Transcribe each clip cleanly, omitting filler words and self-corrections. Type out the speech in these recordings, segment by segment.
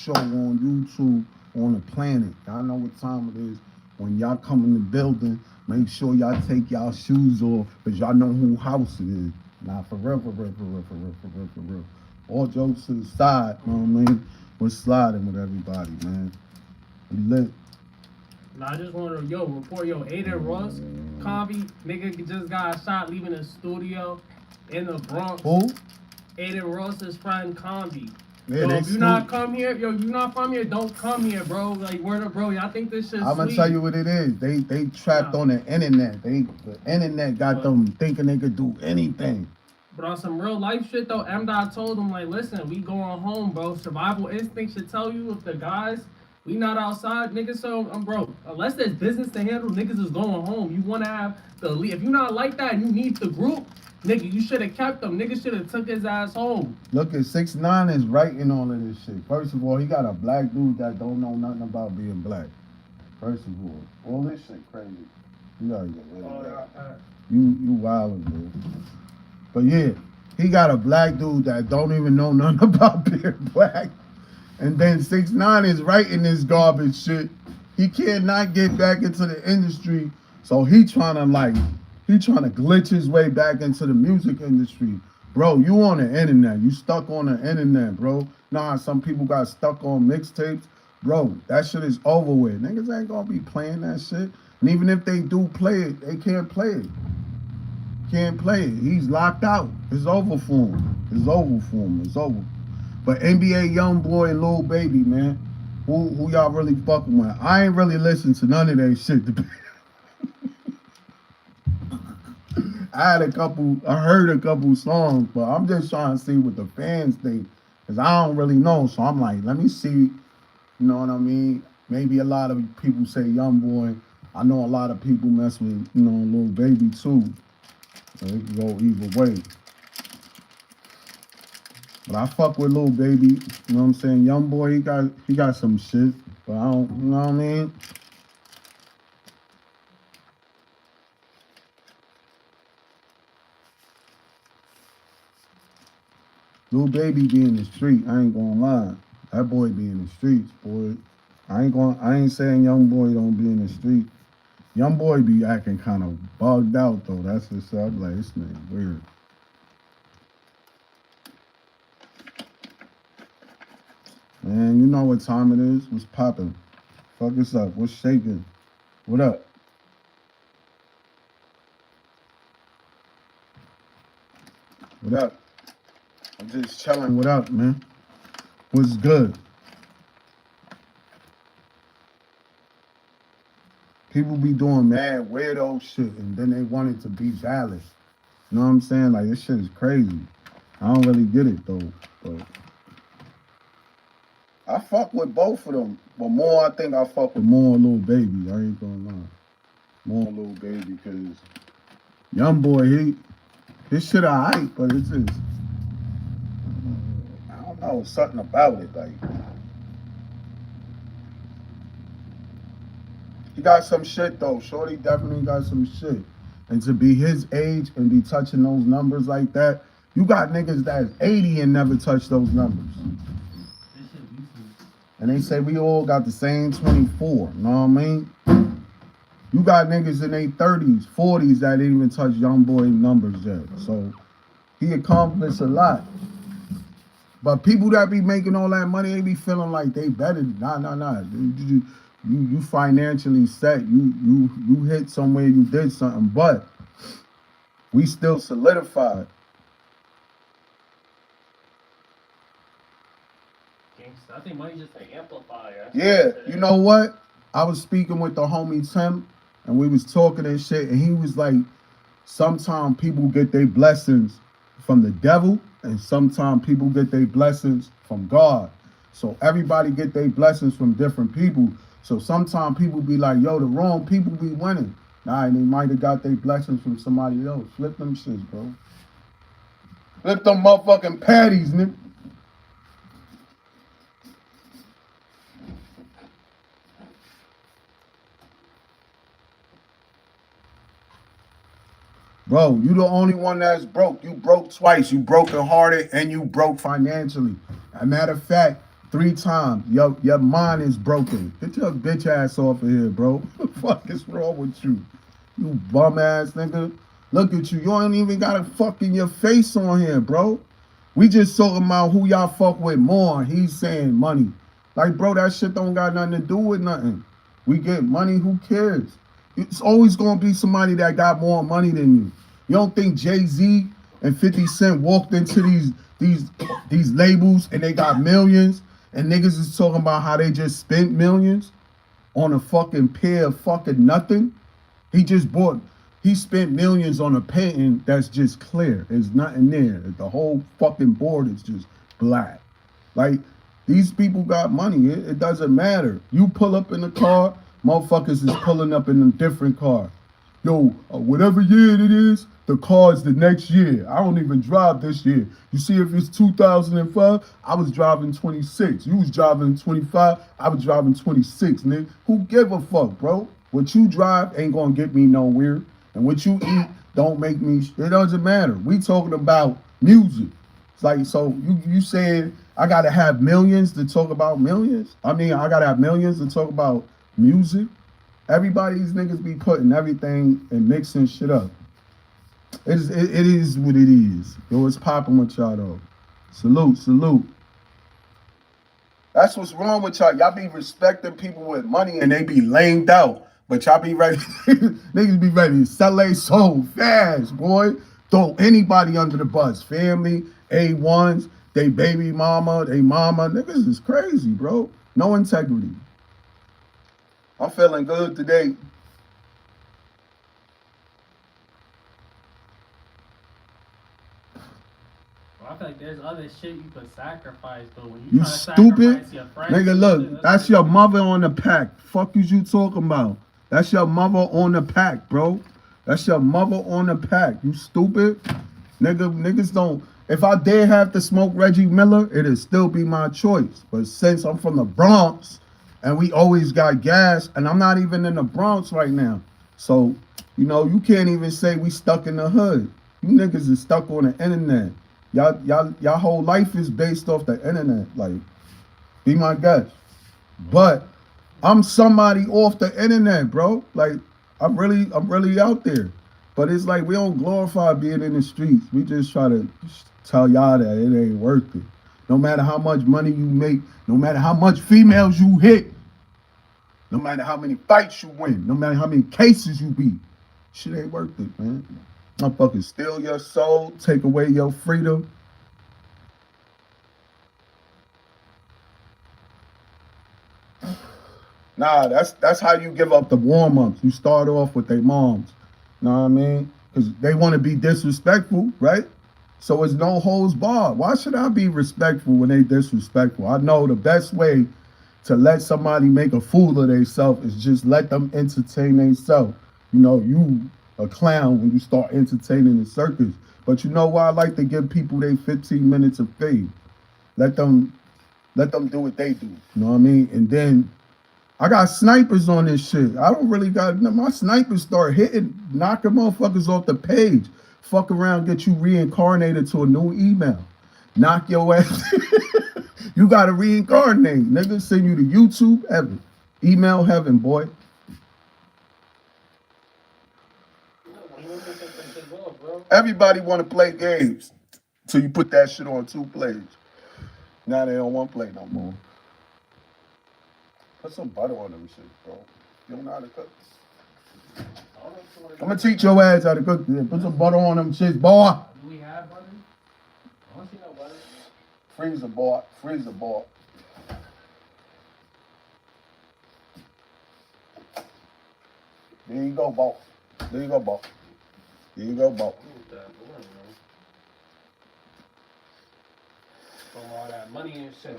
show on YouTube on the planet. Y'all know what time it is. When y'all come in the building, make sure y'all take y'all shoes off, because y'all know who house it is. Nah, for real, for real, for real, for real, for real, for real. All jokes to the side, you know what I mean? We're sliding with everybody, man. We lit. Nah, I just want to, report, Aiden Ross, Convy, nigga just got shot leaving the studio in the Bronx. Who? Aiden Ross's friend, Convy. Yeah, If you not come here, you not from here, don't come here, bro. Like, word up, bro. Y'all think this shit's I'm gonna tell you what it is. They trapped on the internet. The internet got them thinking they could do anything. But on some real life shit though, M. Dot told them, like, listen, we going home, bro. Survival instinct should tell you if the guys, we not outside, niggas. So bro, unless there's business to handle, niggas is going home. You wanna have the lead. If you not like that and you need the group, nigga, you should have kept him. Nigga should have took his ass home. Look at 6ix9ine is writing all of this shit. First of all, he got a black dude that don't know nothing about being black. First of all this shit crazy. You gotta get rid of that. You wildin', dude. But yeah, he got a black dude that don't even know nothing about being black. And then 6ix9ine is writing this garbage shit. He cannot get back into the industry. So he trying to glitch his way back into the music industry. Bro, you on the internet. You stuck on the internet, bro. Nah, some people got stuck on mixtapes. Bro, that shit is over with. Niggas ain't gonna be playing that shit. And even if they do play it, they can't play it. Can't play it. He's locked out. It's over for him. It's over for him. It's over. But NBA YoungBoy and Lil Baby, man, who y'all really fucking with? I ain't really listened to none of that shit. I heard a couple songs, but I'm just trying to see what the fans think, because I don't really know. So I'm like, let me see, you know what I mean? Maybe a lot of people say YoungBoy. I know a lot of people mess with, Lil Baby too. So it can go either way. But I fuck with Lil Baby, you know what I'm saying? YoungBoy, he got some shit, but I don't, you know what I mean? Lil Baby be in the street, I ain't gonna lie. That boy be in the streets, boy. I ain't saying YoungBoy don't be in the street. YoungBoy be acting kind of bugged out though. That's the stuff. Like, this nigga weird. Man, you know what time it is? What's popping? Fuck us up. What's shaking? What up? What up? I'm just chilling. What up, man? What's good? People be doing mad weirdo shit and then they want it to be valid. You know what I'm saying? Like, this shit is crazy. I don't really get it though. But I fuck with both of them. But more, I think I fuck with more Lil Baby. I ain't gonna lie. More Lil Baby, because YoungBoy, his shit alright, but it's just, I don't know, something about it. Like, he got some shit though. Shorty definitely got some shit. And to be his age and be touching those numbers like that, you got niggas that's 80 and never touched those numbers. And they say we all got the same 24, you know what I mean? You got niggas in their 30s, 40s that didn't even touch YoungBoy numbers yet. So he accomplished a lot. But people that be making all that money, they be feeling like they better. Nah. You financially set. You hit somewhere, you did something, but we still solidified. I think money's just an amplifier. Yeah, you know what? I was speaking with the homie Tim, and we was talking and shit, and he was like, sometimes people get their blessings from the devil, and sometimes people get their blessings from God. So everybody get their blessings from different people. So sometimes people be like, yo, the wrong people be winning. Nah, they might have got their blessings from somebody else. Flip them shits, bro. Flip them motherfucking patties, nigga. Bro, you the only one that's broke. You broke twice. You broken hearted and you broke financially. As a matter of fact, 3 times. Your mind is broken. Get your bitch ass off of here, bro. What the fuck is wrong with you? You bum ass nigga. Look at you. You ain't even got a fucking your face on here, bro. We just talking about who y'all fuck with more. He's saying money. Like, bro, that shit don't got nothing to do with nothing. We get money, who cares? It's always gonna be somebody that got more money than you. You don't think Jay-Z and 50 Cent walked into these labels and they got millions and niggas is talking about how they just spent millions on a fucking pair of fucking nothing? He spent millions on a painting that's just clear. There's nothing there. The whole fucking board is just black. Like, these people got money. It doesn't matter. You pull up in the car, motherfuckers is pulling up in a different car. Yo, whatever year it is, the car is the next year. I don't even drive this year. You see, if it's 2005, I was driving 26. You was driving 25, I was driving 26, nigga. Who give a fuck, bro? What you drive ain't gonna get me nowhere. And what you eat don't make me, it doesn't matter. We talking about music. It's like, so you said I gotta have millions to talk about millions? I mean, I gotta have millions to talk about music? Everybody's niggas be putting everything and mixing shit up. It is what it is. Yo, it's popping with y'all though. Salute, salute. That's what's wrong with y'all. Y'all be respecting people with money and they be lamed out. But y'all be ready, niggas be ready to sell their soul fast, boy. Throw anybody under the bus. Family, A1s, they baby mama, they mama. Niggas is crazy, bro. No integrity. I'm feeling good today. I feel like there's other shit you could sacrifice, but when you try to stupid sacrifice your friends, nigga, look, that's your mother on the pack. Fuck is you talking about? That's your mother on the pack, bro. That's your mother on the pack. You stupid. Niggas don't. If I dare have to smoke Reggie Miller, it'd still be my choice. But since I'm from the Bronx and we always got gas, and I'm not even in the Bronx right now. So, you know, you can't even say we stuck in the hood. You niggas is stuck on the internet. Y'all whole life is based off the internet. Like, be my guest. But I'm somebody off the internet, bro. Like, I'm really out there. But it's like we don't glorify being in the streets. We just try to tell y'all that it ain't worth it. No matter how much money you make, no matter how much females you hit, no matter how many fights you win, no matter how many cases you beat, shit ain't worth it, man. Motherfuckers steal your soul, take away your freedom. Nah, that's how you give up the warm-ups. You start off with their moms. Know what I mean? Because they want to be disrespectful, right? So it's no holds barred. Why should I be respectful when they disrespectful? I know the best way to let somebody make a fool of themselves is just let them entertain themselves. You know, you a clown when you start entertaining the circus. But you know why I like to give people their 15 minutes of fame? Let them do what they do. You know what I mean? And then I got snipers on this shit. I don't really got, my snipers start hitting, knocking motherfuckers off the page. Fuck around, get you reincarnated to a new email. Knock your ass. You gotta reincarnate. Niggas send you to YouTube heaven. Email heaven, boy. Everybody wanna play games. So you put that shit on 2 plays. Now they don't want to play no more. Put some butter on them shit, bro. You don't know how to cook. I'm gonna teach your ass how to cook. Put some butter on them shit, boy. Do we have butter? I don't see no butter. Freezer, boy. Freezer, boy. There you go, boy. There you go, boy. There you go, boy. All that money and shit.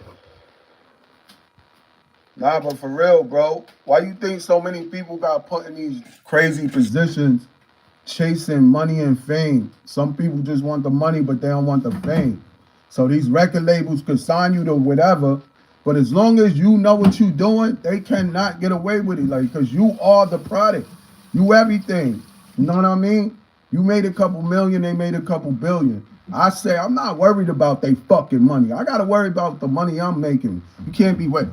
Nah, but for real, bro, why you think so many people got put in these crazy positions chasing money and fame? Some people just want the money, but they don't want the fame. So these record labels could sign you to whatever, but as long as you know what you're doing, they cannot get away with it. Like, because you are the product. You everything. You know what I mean? You made a couple million, they made a couple billion. I say I'm not worried about they fucking money. I gotta worry about the money I'm making. You can't be wait.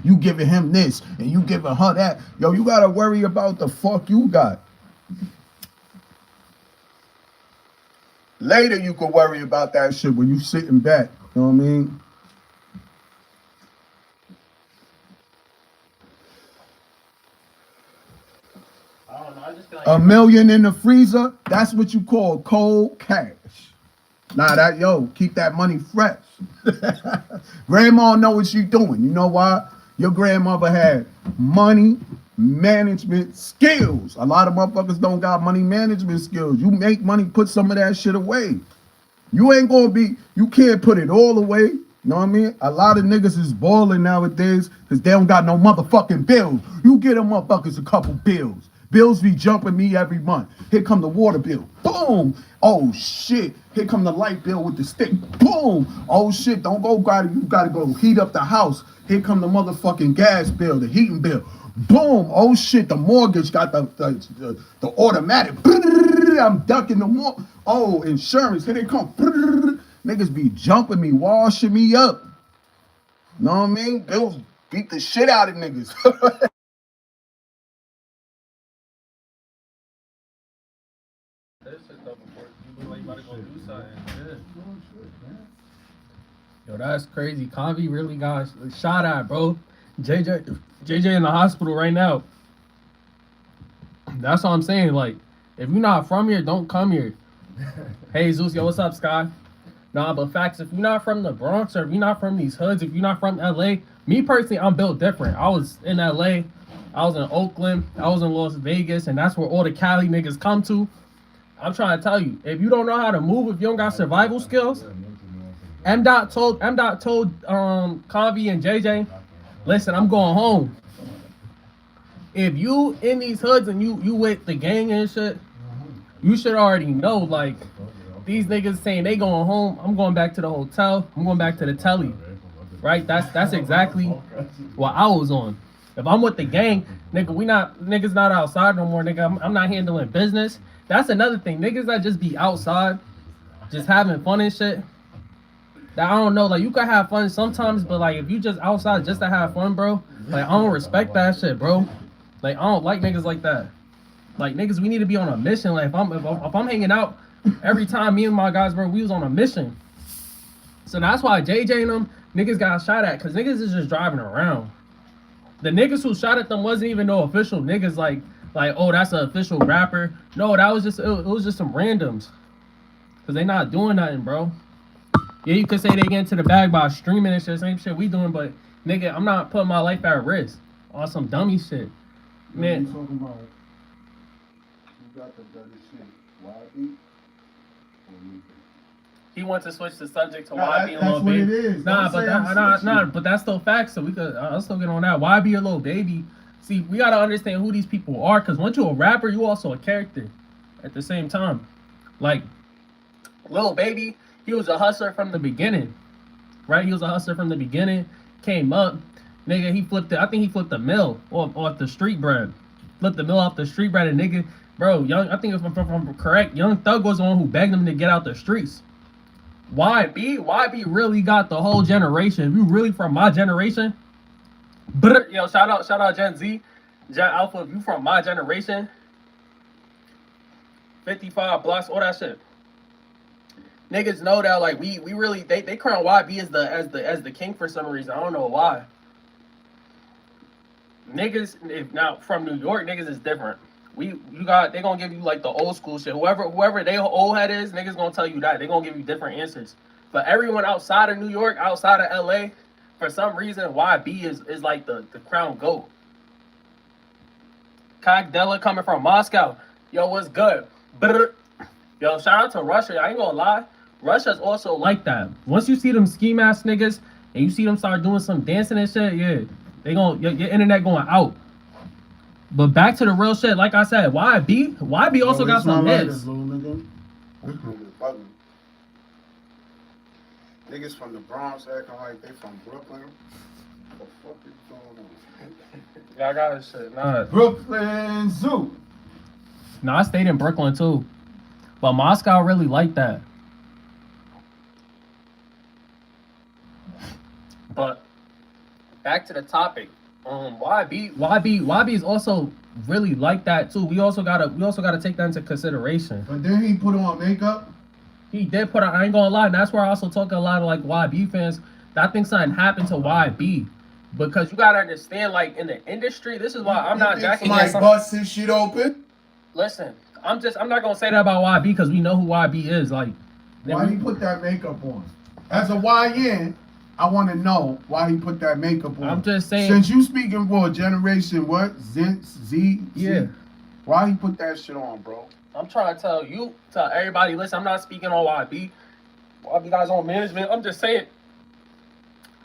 You giving him this and you giving her that. Yo, you gotta worry about the fuck you got. Later you can worry about that shit when you sitting back. You know what I mean? I don't know. I just feel like $1 million in the freezer, that's what you call cold cash. Nah, keep that money fresh. Grandma know what she doing. You know why? Your grandmother had money management skills. A lot of motherfuckers don't got money management skills. You make money, put some of that shit away. You can't put it all away. You know what I mean? A lot of niggas is balling nowadays because they don't got no motherfucking bills. You get them motherfuckers a couple bills. Bills be jumping me every month. Here come the water bill. Boom. Oh shit. Here come the light bill with the stick. Boom. Oh shit. Don't go, you gotta go heat up the house. Here come the motherfucking gas bill, the heating bill. Boom. Oh shit. The mortgage got the automatic. I'm ducking the more. Oh, insurance. Here they come. Niggas be jumping me, washing me up. Know what I mean? Bills beat the shit out of niggas. Yo, that's crazy. Convy really got shot at, bro. JJ in the hospital right now. That's what I'm saying. Like, if you're not from here, don't come here. Hey, Zeus, yo, what's up, Sky? Nah, but facts, if you're not from the Bronx or if you're not from these hoods, if you're not from LA, me personally, I'm built different. I was in LA, I was in Oakland, I was in Las Vegas, and that's where all the Cali niggas come to. I'm trying to tell you, if you don't know how to move, if you don't got survival skills, M. told Convy and JJ, listen, I'm going home. If you in these hoods and you with the gang and shit, you should already know, like, these niggas saying they going home, I'm going back to the hotel, I'm going back to the telly. Right? That's exactly what I was on. If I'm with the gang, nigga, niggas not outside no more, nigga. I'm not handling business. That's another thing. Niggas that just be outside, just having fun and shit. That I don't know, like, you can have fun sometimes, but like if you just outside just to have fun, bro, like I don't respect that shit, bro. Like I don't like niggas like that. Like niggas, we need to be on a mission. Like if I'm hanging out every time, me and my guys, bro, we was on a mission. So that's why JJ and them niggas got shot at, cause niggas is just driving around. The niggas who shot at them wasn't even no official niggas like oh, that's an official rapper. No, that was just it was just some randoms. Cause they not doing nothing, bro. Yeah, you could say they get into the bag by streaming and shit, same shit we doing, but nigga, I'm not putting my life at risk on some dummy shit. Man. You talking about who got the better shit? YB? He wants to switch the subject to Nah, YB a little bit. That's what it is. Nah, but that's still facts, so I'll still get on that. YB a little baby. See, we gotta understand who these people are, cause once you're a rapper, you also a character at the same time. Like, Lil Baby, he was a hustler from the beginning, right? He was a hustler from the beginning, came up, nigga, I think he flipped the mill off the street bread. Flipped the mill off the street bread, and nigga, bro, I think if I'm correct, Young Thug was the one who begged him to get out the streets. YB really got the whole generation. If you really from my generation, but yo, shout out Gen Z, Gen Alpha, if you from my generation, 55 blocks, all that shit. Niggas know that, like, we really they crown YB as the king for some reason. I don't know why. Niggas, if now from New York, niggas is different. They gonna give you like the old school shit. Whoever they old head is, niggas gonna tell you that. They gonna give you different answers. But everyone outside of New York, outside of LA, for some reason, YB is like the crown GOAT. Kagdella coming from Moscow. Yo, what's good? Yo, shout out to Russia. I ain't gonna lie. Russia's also like that. Once you see them ski mask niggas and you see them start doing some dancing and shit, yeah, your internet going out. But back to the real shit, like I said, YB also got some hits. Niggas from the Bronx acting like they from Brooklyn. What the fuck is going on? Yeah, I got this shit. Nah. Brooklyn Zoo. No, I stayed in Brooklyn too. But Moscow really like that. But back to the topic. YB is also really like that too. We also gotta take that into consideration. But then he put on makeup. He did put on. I ain't gonna lie. And that's where I also talk to a lot of like YB fans. That I think something happened to YB because you gotta understand, like in the industry, this is why I'm not jacking. Like bust his shit open. Listen, I'm not gonna say that about YB because we know who YB is. Like, why he put that makeup on? As a YN, I want to know why he put that makeup on. I'm just saying. Since you speaking for a generation, what? Z? Yeah. Why he put that shit on, bro? I'm trying to tell everybody, listen, I'm not speaking on YB. YB guys on management. I'm just saying,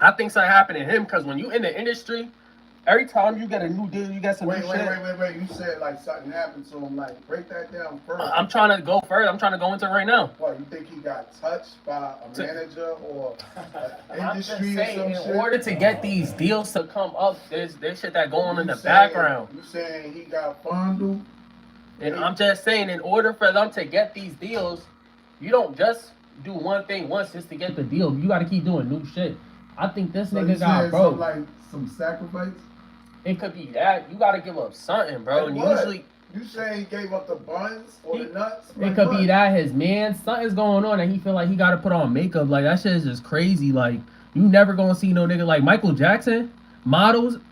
I think something happened to him because when you in the industry, every time you get a new deal, you get some new shit. Wait. You said like something happened to him. Like, break that down first. I'm trying to go further. I'm trying to go into it right now. What, you think he got touched by a manager or an I'm just industry saying, or some shit? in order to get these deals to come up, there's shit that going on in the background. You saying he got fondled? And I'm just saying, in order for them to get these deals, you don't just do one thing once just to get the deal. You got to keep doing new shit. I think this nigga got broke. Like some sacrifice? It could be that. You got to give up something, bro. Like and what? usually, you saying he gave up the buns or the nuts? It could be that his man, something's going on and he feel like he got to put on makeup. Like, that shit is just crazy. Like, you never going to see no nigga like Michael Jackson.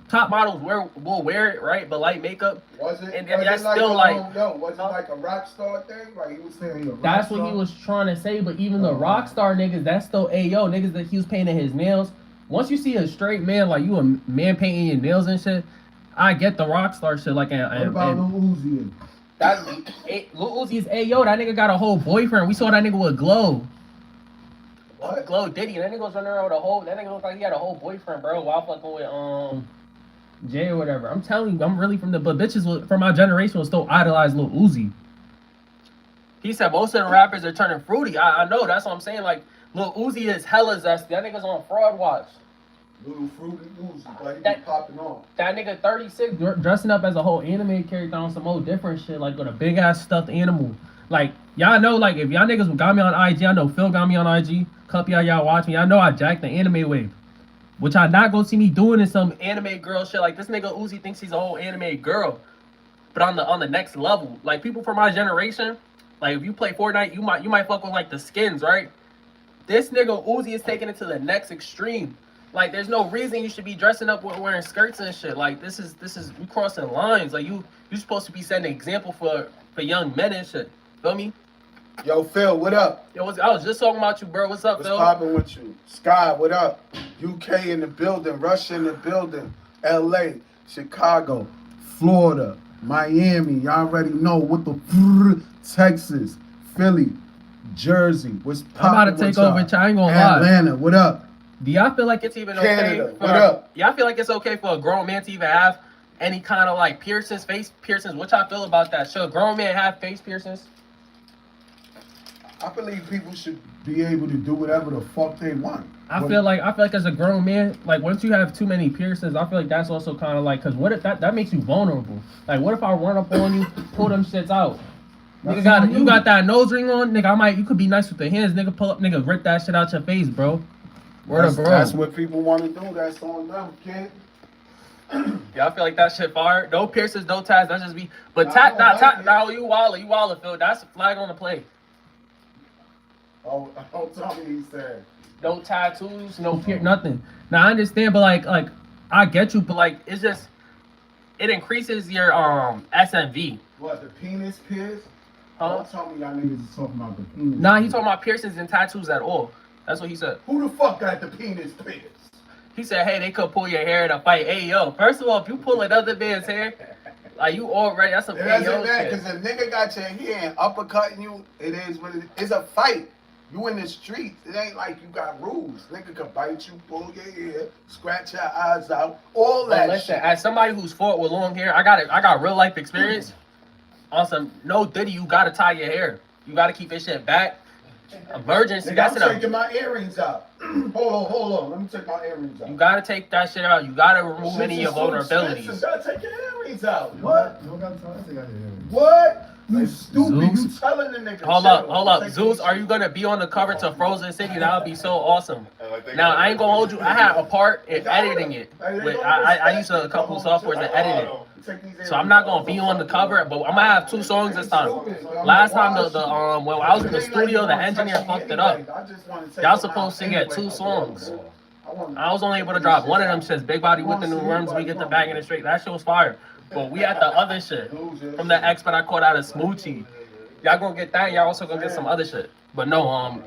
Top models will wear it, right? But light makeup. Was it? And was that's it like still was it like a rock star thing? Like he was saying he a rock That's star? what he was trying to say. But even the rock star niggas, that's still Ayo niggas that he was painting his nails. Once you see a straight man, like you a man painting your nails and shit, I get the rock star shit. Like, what about Lil Uzi? Lil Uzi's Ayo. That nigga got a whole boyfriend. We saw that nigga with Glow. What? Glow Diddy. That nigga was running around with a whole. That nigga looked like he had a whole boyfriend, bro. While fucking with Jay or whatever. I'm telling you, I'm really from but bitches from my generation will still idolize Lil Uzi. He said most of the rappers are turning fruity. I know, that's what I'm saying. Like, Lil Uzi is hella zesty. That nigga's on Fraud Watch. Little fruity Uzi, but he be popping off. That nigga 36 dressing up as a whole anime character on some old different shit, like with a big ass stuffed animal. Like, y'all know, like, if y'all niggas got me on IG, I know Phil got me on IG. Couple y'all watch me. I know I jacked the anime wave. Which I not gonna see me doing in some anime girl shit. Like, this nigga Uzi thinks he's a whole anime girl. But on the next level. Like, people from my generation, like, if you play Fortnite, you might fuck with, like, the skins, right? This nigga Uzi is taking it to the next extreme. Like, there's no reason you should be dressing up with wearing skirts and shit. Like, this is you crossing lines. Like, you supposed to be setting an example for young men and shit. Feel me? Yo, Phil, what up? Yo, I was just talking about you, bro. What's up, Phil? What's poppin' with you? Sky, what up? UK in the building, Russia in the building, LA, Chicago, Florida, Miami. Y'all already know what the Texas, Philly, Jersey. What's poppin'? I'm about to take over. I ain't gonna lie. Atlanta, what up? Do y'all feel like it's even Canada, okay? what up? Y'all feel like it's okay for a grown man to even have any kind of like piercings, face piercings? What y'all feel about that? Should a grown man have face piercings? I believe people should be able to do whatever the fuck they want. I feel like as a grown man, like once you have too many piercings, I feel like that's also kind of like, cause what if that makes you vulnerable? Like what if I run up on you, pull them shits out? Nigga you got that nose ring on, nigga. You could be nice with the hands, nigga. Pull up, nigga, rip that shit out your face, bro. That's what people want to do. That's on them, kid. Yeah, I feel like that shit fire. No piercings, no tats. That's just be. But now you walla, Phil. That's a flag on the play. Oh, tell me he said. No tattoos, no nothing. Now I understand, but like I get you, but like it's just it increases your SMV. What, the penis pierce? Huh? Don't tell me y'all niggas is talking about the penis. Nah, he talking about piercings and tattoos at all. That's what he said. Who the fuck got the penis pierce? He said, hey, they could pull your hair in a fight. Hey, yo, first of all, if you pull another man's hair, like you already, that's some It shit. doesn't matter, because if nigga got your hair and uppercutting you, it is what it is. It's a fight. You in the streets. It ain't like you got rules. Nigga could bite you, pull your hair, scratch your eyes out, all that listen, shit. as somebody who's fought with long hair, I got real life experience. On some no diddy, you gotta tie your hair. You gotta keep this shit back. Emergency. Nigga, I'm taking my earrings out. Hold on. Let me take my earrings out. You gotta take that shit out. You gotta remove any of your vulnerabilities. You gotta take your earrings out. What? You don't got time to take out your earrings. What? You stupid. Zeus? You telling the nigga. Hold up. Zeus, are you gonna be on the cover to Frozen City? That would be so awesome. Now I ain't gonna hold you. I had a part in editing it. I used a couple softwares to edit it. So I'm not gonna be on the cover, but I'm gonna have 2 songs this time. Last time when I was in the studio, the engineer fucked it up. Y'all supposed to get 2 songs. I was only able to drop one of them shits. Big Body with the New Rims, we get the bag in the straight. That shit was fire. But we had the other shit from the X, but I caught out a Smoochie. Y'all gonna get that. Y'all also gonna get some other shit. But no,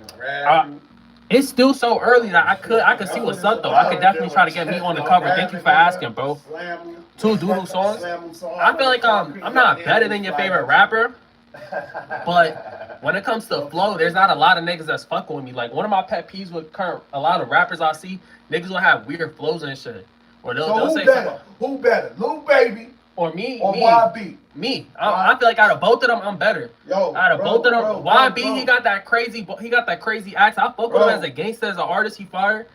it's still so early that I could see what's up though. I could definitely try to get me on the cover. Thank you for asking, bro. 2 doodle songs. I feel like I'm not better than your favorite rapper, but when it comes to flow, there's not a lot of niggas that's fucking with me. Like one of my pet peeves with a lot of rappers I see, niggas will have weird flows and shit. Or they'll say better? Who better? Lil Baby or me? Or YB? Me. I feel like out of both of them, I'm better. Out of both of them, YB, he got that crazy act. I fuck with him as a gangster, as an artist, he fired.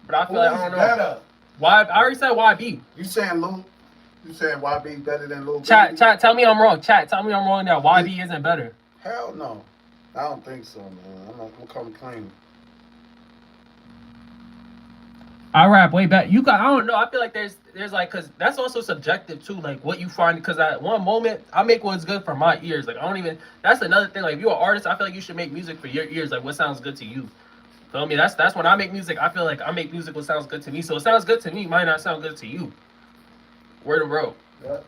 But I feel like, I don't know. I already said YB. You saying YB better than Lil Baby? Chat, tell me I'm wrong. Chat, tell me I'm wrong that YB isn't better. Hell no. I don't think so, man. I'm gonna come clean. I rap way better. I don't know. I feel like there's like, cause that's also subjective too. Like what you find, cause at one moment I make what's good for my ears. Like I don't even. That's another thing. Like if you're an artist, I feel like you should make music for your ears. Like what sounds good to you. Feel me? That's when I make music. I feel like I make music what sounds good to me. So it sounds good to me might not sound good to you. Word of road. Yeah.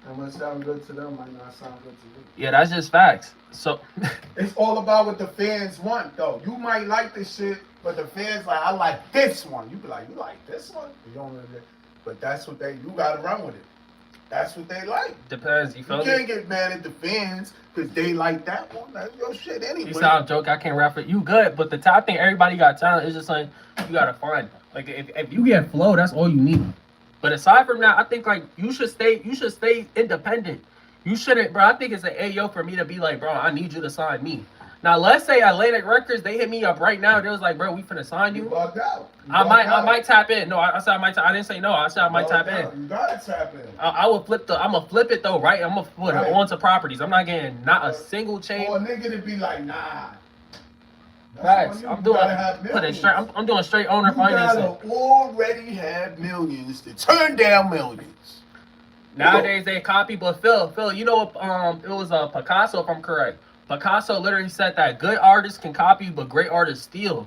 And what sounds good to them might not sound good to you. Yeah, that's just facts. So it's all about what the fans want, though. You might like this shit, but the fans like, I like this one. You be like, you like this one? You don't really, but that's what you gotta run with it. That's what they like. Depends. You feel me? You can't get mad at the fans because they like that one. That's your shit anyway. You sound joke. I can't rap for you. Good, but the top thing everybody got talent. It's just like you gotta find. Like if you get flow, that's all you need. But aside from that, I think like you should stay independent. You shouldn't, bro. I think it's an AO for me to be like, bro, I need you to sign me. Now let's say Atlantic Records, they hit me up right now. They was like, bro, we finna sign you. I might tap in. No, I said I might tap. I didn't say no. I said I might tap in. You gotta tap in. I will flip I'ma flip it though, right? I'm gonna put it onto properties. I'm not getting not a single chain. For a nigga to be like, nah. Facts. I'm doing I'm doing straight owner financing. You gotta already have millions to turn down millions. Nowadays they copy, but Phil, you know what? It was Picasso, if I'm correct. Picasso literally said that good artists can copy, but great artists steal.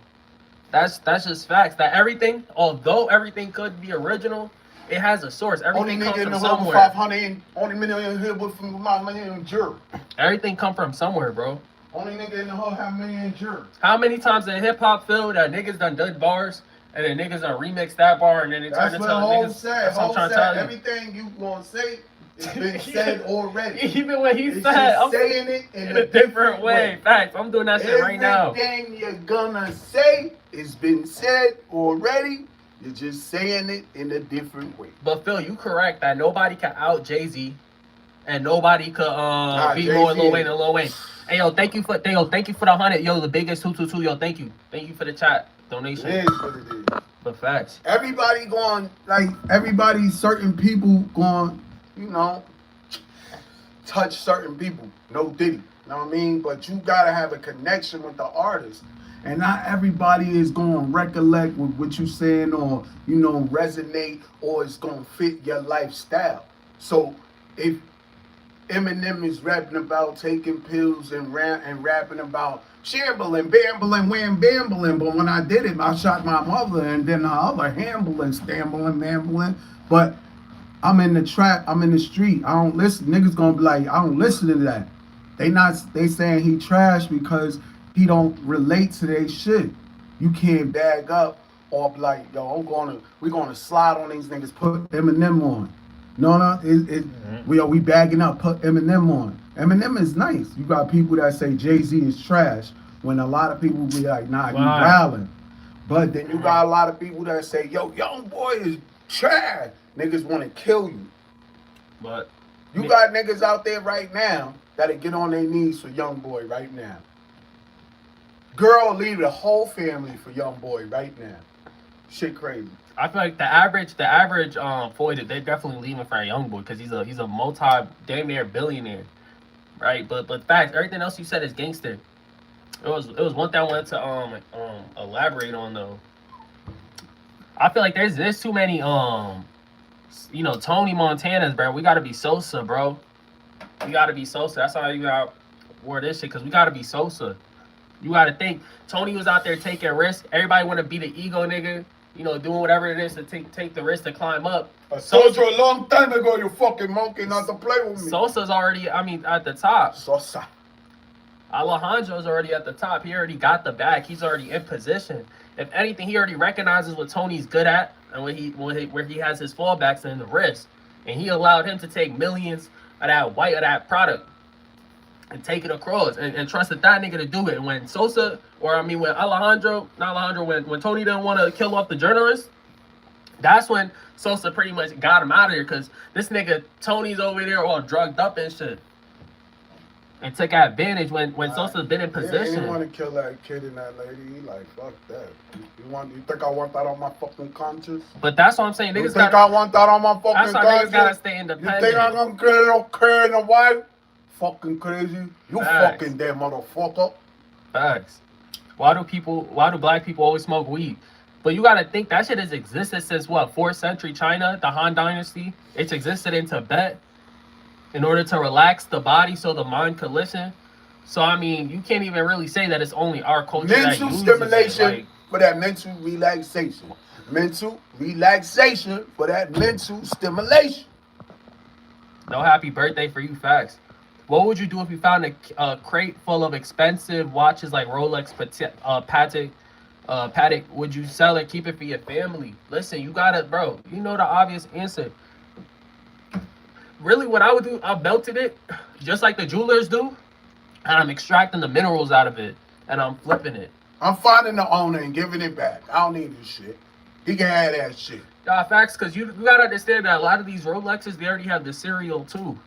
That's just facts. That everything, although everything could be original, it has a source. Everything comes from somewhere. 500, only million here with from my million juror. Everything come from somewhere, bro. Only nigga in the hood have million juror. How many times in hip hop, Phil, that niggas done bars? And then niggas done remix that bar, and then it turned into niggas. That's what I'm trying to tell you. Everything you gonna say, it's been said already. Even when he said, I'm saying it in a different way. Facts. I'm doing that shit right now. Everything you're gonna say, it's been said already. You're just saying it in a different way. But Phil, you correct that nobody can out Jay-Z, and nobody could beat more Lil Wayne than Lil Wayne. Hey yo, thank you for the 100. Yo, the biggest 222. Yo, thank you for the chat donation. It is what it is. But facts. Everybody certain people going, touch certain people. No Diddy. You know what I mean? But you gotta have a connection with the artist. And not everybody is going to recollect with what you saying or, resonate or it's going to fit your lifestyle. So if Eminem is rapping about taking pills and rapping about shambling, bambling, wham, bambling. But when I did it, I shot my mother and then the other hambling, stambling, bambling. But I'm in the trap, I'm in the street. I don't listen. Niggas gonna be like, I don't listen to that. They saying he trash because he don't relate to their shit. You can't bag up or be like, yo, we're gonna slide on these niggas, put Eminem on. No, we bagging up, put Eminem on. Eminem is nice. You got people that say Jay-Z is trash, when a lot of people be like, nah, you growling. But then you got a lot of people that say, yo, YoungBoy is trash. Niggas want to kill you. But you got niggas out there right now that'll get on their knees for YoungBoy right now. Girl leave the whole family for YoungBoy right now. Shit crazy. I feel like the average Floyd, they're definitely leaving for a YoungBoy because he's a multi damn near billionaire. right? But facts, everything else you said is gangster. It was one thing I wanted to elaborate on though. I feel like there's too many Tony Montanas, bro. We gotta be Sosa, bro. We gotta be Sosa. That's how you got wore this shit, cause we gotta be Sosa. You gotta think Tony was out there taking risks. Everybody wanna be the ego nigga, doing whatever it is to take the risk to climb up. I told you a long time ago, you fucking monkey, not to play with me. Sosa's already, at the top. Sosa. Alejandro's already at the top. He already got the bag. He's already in position. If anything, he already recognizes what Tony's good at and where he has his fallbacks in the risk. And he allowed him to take millions of that product and take it across and trusted that nigga to do it. And when when when Tony didn't want to kill off the journalist, that's when Sosa pretty much got him out of here, because this nigga Tony's over there all drugged up and shit. And took advantage when Sosa's been in position. He didn't want to kill that kid and that lady. He like, fuck that. You think I want that on my fucking conscience? But that's what I'm saying. Niggas think I want that on my fucking conscience? That's why niggas gotta stay independent. You think I'm gonna get a career in a wife? Fucking crazy. You Facts. fucking dead motherfucker. Facts. Why do black people always smoke weed? But you gotta think that shit has existed since what, 4th century China, the Han Dynasty. It's existed in Tibet in order to relax the body so the mind could listen. So I mean, you can't even really say that it's only our culture that uses stimulation for that mental relaxation. Mental relaxation for that mental stimulation. No happy birthday for you, facts. What would you do if you found a crate full of expensive watches like Rolex, Patek? Would you sell it, keep it for your family? Listen, you got it, bro. You know the obvious answer. Really, what I would do, I belted it, just like the jewelers do, and I'm extracting the minerals out of it, and I'm flipping it. I'm finding the owner and giving it back. I don't need this shit. He can have that shit. Nah, facts, because you gotta understand that a lot of these Rolexes, they already have the serial too.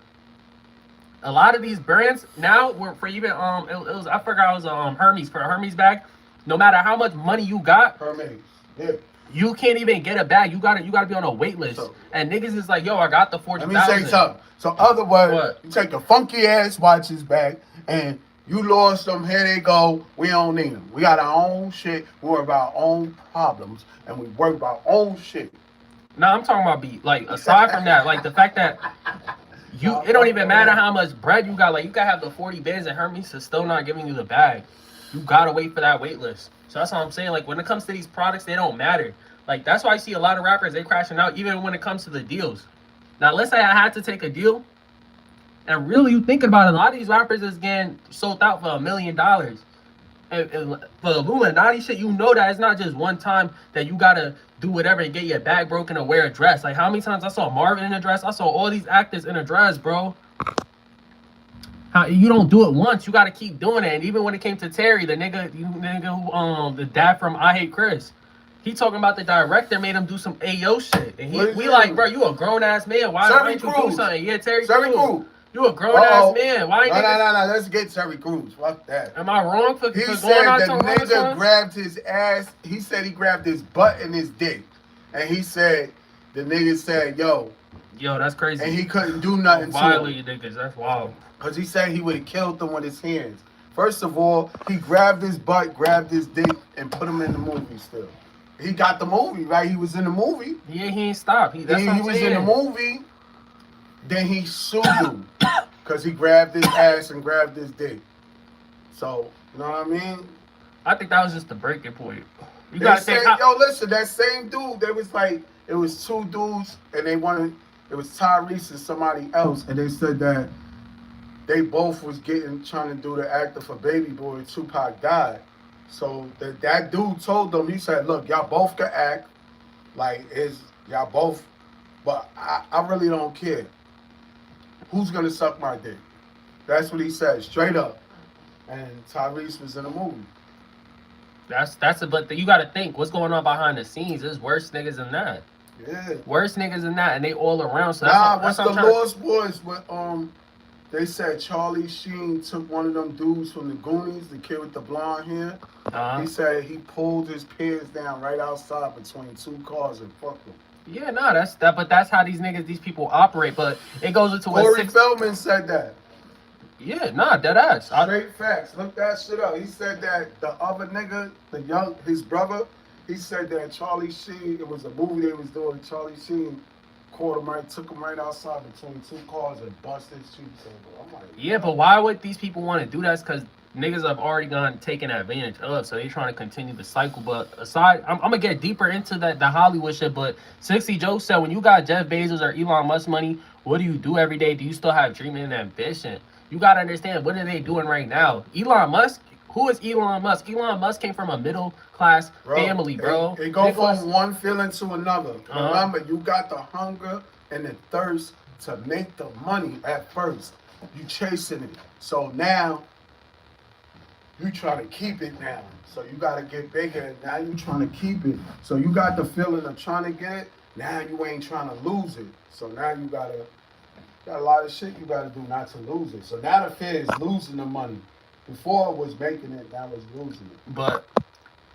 A lot of these brands now, for even I forgot it was Hermes, for a Hermes bag. No matter how much money you got, Hermes, yeah. You can't even get a bag. You gotta be on a wait list. And niggas is like, yo, I got the 40,000. Let me say something. So otherwise, you take the funky ass watches back and you lost them. Here they go. We don't need them. We got our own shit. We worry about our own problems and we worry about our own shit. No, I'm talking about like aside from that, like the fact that it don't even matter how much bread you got. Like you can have the 40 bands and Hermes is still not giving you the bag. You gotta wait for that wait list. So that's what I'm saying. Like when it comes to these products, they don't matter. Like that's why I see a lot of rappers, they crashing out even when it comes to the deals. Now let's say I had to take a deal, and really you thinking about it, a lot of these rappers is getting sold out for $1 million. And for the Illuminati shit, you know that it's not just one time that you gotta do whatever and get your bag broken or wear a dress. Like how many times I saw Marvin in a dress? I saw all these actors in a dress, bro. You don't do it once, you gotta keep doing it. And even when it came to Terry, the nigga who the dad from I Hate Chris, he talking about the director made him do some AO shit. And we like, bro, you a grown ass man. Why don't you do something? Yeah, Terry Crews. You a grown ass man. Why ain't No, let's get Terry Crews. Fuck that. Am I wrong for he going said out the to nigga grabbed his ass. He said he grabbed his butt and his dick. And he said, the nigga said, yo, that's crazy. And he couldn't do nothing to him. Violate niggas, that's wild. Because he said he would have killed them with his hands. First of all, he grabbed his butt, grabbed his dick, and put him in the movie still. He got the movie, right? He was in the movie. Yeah, he ain't stopped. He was in the movie. Then he sued him. Because he grabbed his ass and grabbed his dick. So, you know what I mean? I think that was just the breaking point. You they gotta said, think, yo, listen, that same dude, there was like, it was two dudes, and it was Tyrese and somebody else, and they said that they both was trying to do the actor for Baby Boy. Tupac died. So that dude told them, he said, look, y'all both can act, like, y'all both, but I really don't care. Who's gonna suck my dick? That's what he said, straight up. And Tyrese was in the movie. But you gotta think, what's going on behind the scenes? There's worse niggas than that. Yeah. Worse niggas than that, and they all around. So what's the Lost Boys? But they said Charlie Sheen took one of them dudes from the Goonies, the kid with the blonde hair. He said he pulled his pants down right outside between two cars and fucked them. Yeah, but that's how these people operate. But it goes into Corey Feldman said that. Yeah, nah, dead ass. Straight facts. Look that shit up. He said that the other nigga, his brother, he said that Charlie Sheen, it was a movie they was doing. Charlie Sheen caught him right, took him right outside between two cars and busted his cheeks over. I'm like, Yeah, but why would these people want to do that? Because niggas have already gone taken advantage of, so they trying to continue the cycle. But aside, I'm gonna get deeper into the Hollywood shit. But 60 Joe said, when you got Jeff Bezos or Elon Musk money, what do you do every day? Do you still have dreaming and ambition? You gotta understand, what are they doing right now? Elon Musk. Who is Elon Musk? Elon Musk came from a middle class family, bro. It go from one feeling to another. Remember, you got the hunger and the thirst to make the money at first. You chasing it. So now you try to keep it now. So you gotta get bigger. Now you trying to keep it. So you got the feeling of trying to get it. Now you ain't trying to lose it. So now you got a lot of shit you gotta do not to lose it. So now the fear is losing the money. Before it was making it, now it's losing it. But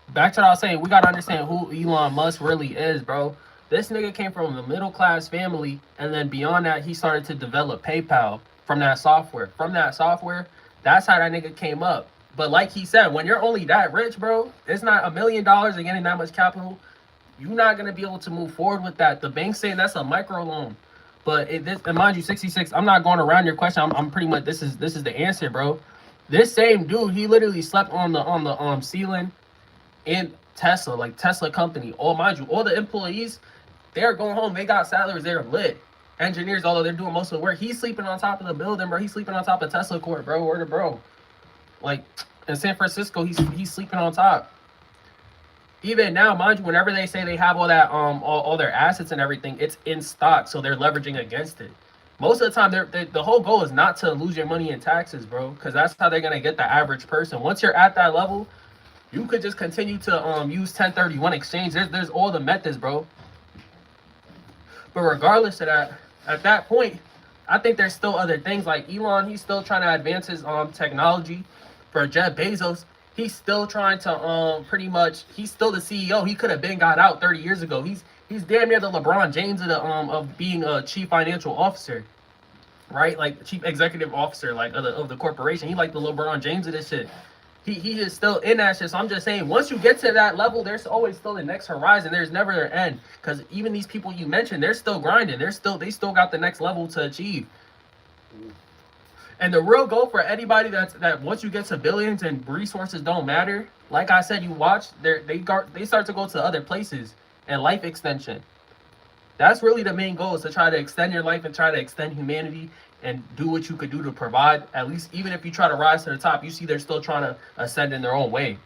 back to what I was saying, we gotta understand who Elon Musk really is, bro. This nigga came from a middle class family, and then beyond that, he started to develop PayPal from that software. From that software, that's how that nigga came up. But like he said, when you're only that rich, bro, it's not $1 million and getting that much capital. You're not gonna be able to move forward with that. The bank's saying that's a micro loan. But and mind you, 66. I'm not going around your question. I'm pretty much this is the answer, bro. This same dude, he literally slept on the ceiling in Tesla, like Tesla company. All mind you, all the employees, they're going home. They got salaries. They're lit. Engineers, although they're doing most of the work, he's sleeping on top of the building, bro. He's sleeping on top of Tesla court, bro. Word of bro. Like in San Francisco, he's sleeping on top. Even now, mind you, whenever they say they have all that all their assets and everything, it's in stock, so they're leveraging against it. Most of the time, the whole goal is not to lose your money in taxes, bro, because that's how they're gonna get the average person. Once you're at that level, you could just continue to use 1031 exchange. There's all the methods, bro. But regardless of that, at that point, I think there's still other things like Elon. He's still trying to advance his technology. For Jeff Bezos, he's still trying to pretty much. He's still the CEO. He could have been got out 30 years ago. He's damn near the LeBron James of being a chief financial officer, right? Like chief executive officer, like of the corporation. He like the LeBron James of this shit. He is still in that shit. So I'm just saying, once you get to that level, there's always still the next horizon. There's never an end. Because even these people you mentioned, they're still grinding. They still got the next level to achieve. And the real goal for anybody that once you get to billions and resources don't matter, like I said, you watch they start to go to other places. And life extension. That's really the main goal, is to try to extend your life and try to extend humanity and do what you could do to provide. At least even if you try to rise to the top, you see they're still trying to ascend in their own way.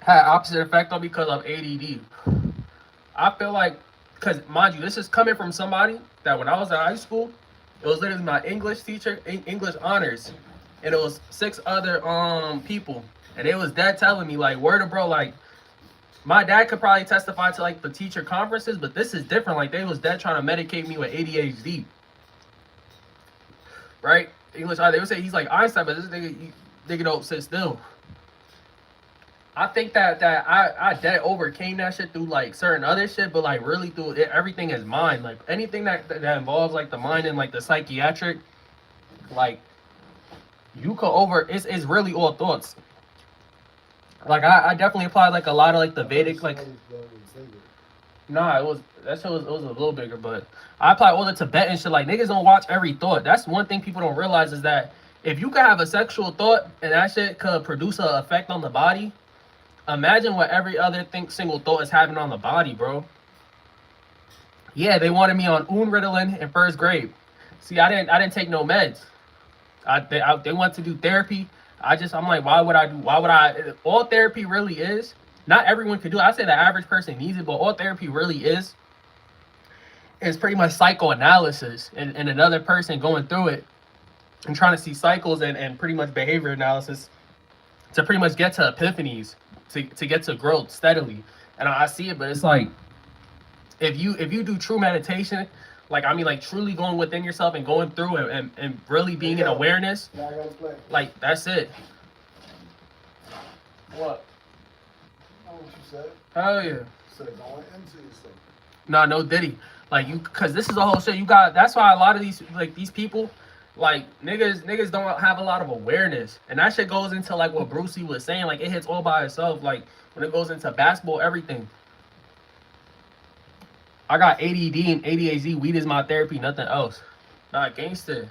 Had opposite effect on because of ADD. I feel like, because mind you, this is coming from somebody that when I was in high school, it was literally my English teacher, English honors, and it was 6 other people, and they was dead telling me like, word of bro, like, my dad could probably testify to like the teacher conferences, but this is different. Like they was dead trying to medicate me with ADHD, right? English, they would say he's like Einstein, but this nigga don't sit still. I think that I dead overcame that shit through like certain other shit, but like really through it, everything is mind. Like anything that involves like the mind and like the psychiatric, like you could it's really all thoughts. Like I definitely applied like a lot of like the Vedic like. Nah, it was a little bigger, but I applied all the Tibetan shit. Like niggas don't watch every thought. That's one thing people don't realize, is that if you could have a sexual thought and that shit could produce an effect on the body, imagine what every other single thought is having on the body, bro. Yeah, they wanted me on Ritalin in first grade. See, I didn't take no meds. They want to do therapy. I'm like, why would I? All therapy really is, not everyone can do it. I say the average person needs it, but all therapy really is pretty much psychoanalysis and another person going through it and trying to see cycles and pretty much behavior analysis to pretty much get to epiphanies, to get to growth steadily. And I see it, but it's like, if you do true meditation, like, I mean, like, truly going within yourself and going through and really being in awareness, like, that's it. What? Know what you said? Hell yeah. You said going into yourself. Nah, no Diddy. Like you, cause this is a whole shit. You got. That's why a lot of these people, like niggas don't have a lot of awareness, and that shit goes into like what Brucey was saying. Like it hits all by itself. Like when it goes into basketball, everything. I got ADD and ADHD. Weed is my therapy. Nothing else. Nah, gangster.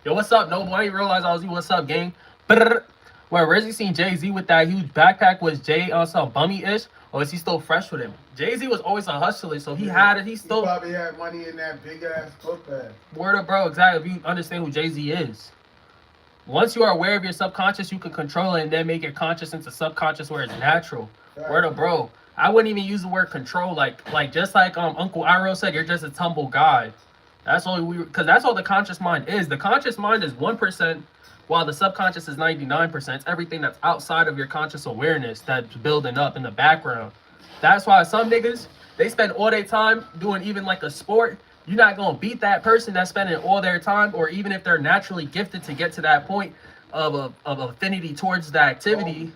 Yo, what's up? No, boy, I didn't realize I was you. What's up, gang? Brrr. When RIZZY seen Jay-Z with that huge backpack, was Jay on some bummy-ish, or is he still fresh with him? Jay-Z was always a hustler, so he had it. He still probably had money in that big-ass book bag. Word up, bro. Exactly. If you understand who Jay-Z is. Once you are aware of your subconscious, you can control it and then make your conscious into subconscious where it's natural. Word up, bro. I wouldn't even use the word control. Like just like Uncle Iro said, you're just a tumble guy. That's all because that's all the conscious mind is. The conscious mind is 1%, while the subconscious is 99%. It's everything that's outside of your conscious awareness that's building up in the background. That's why some niggas, they spend all their time doing even like a sport. You're not gonna beat that person that's spending all their time, or even if they're naturally gifted to get to that point of affinity towards the activity.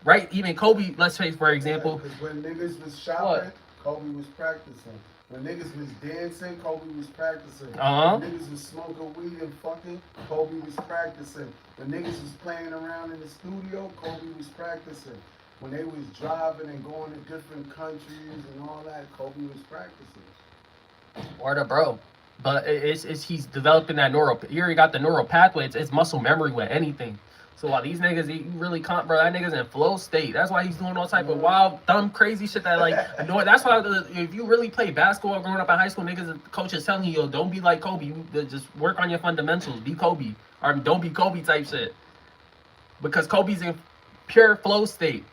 Right? Even Kobe, let's say for example. Because when niggas was shopping, Kobe was practicing. When niggas was dancing, Kobe was practicing. When niggas was smoking weed and fucking, Kobe was practicing. When niggas was playing around in the studio, Kobe was practicing. When they was driving and going to different countries and all that, Kobe was practicing. Word up, bro. But it's he's developing that neural. You already got the neural pathway. It's muscle memory with anything. So while these niggas, you really can't, bro. That nigga's in flow state. That's why he's doing all type of wild, dumb, crazy shit that like annoy. That's why if you really play basketball growing up in high school, niggas, coaches telling you, yo, don't be like Kobe. You just work on your fundamentals. Be Kobe, or don't be Kobe type shit. Because Kobe's in pure flow state.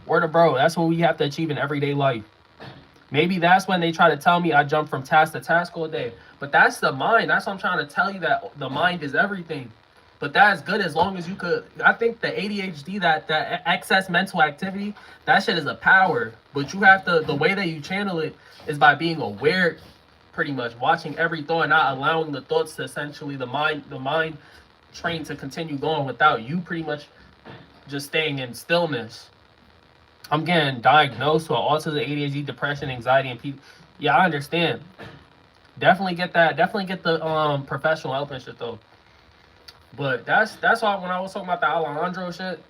Word of bro. That's what we have to achieve in everyday life. Maybe that's when they try to tell me I jump from task to task all day. But that's the mind. That's what I'm trying to tell you, that the mind is everything. But that's good as long as you could. I think the ADHD, that excess mental activity, that shit is a power. But you have to, the way that you channel it is by being aware, pretty much watching every thought and not allowing the thoughts to essentially the mind train to continue going without you pretty much just staying in stillness. I'm getting diagnosed with autism, ADHD, depression, anxiety, and people. Yeah, I understand. Definitely get that. Definitely get the professional help and shit though. But that's why when I was talking about the Alejandro shit,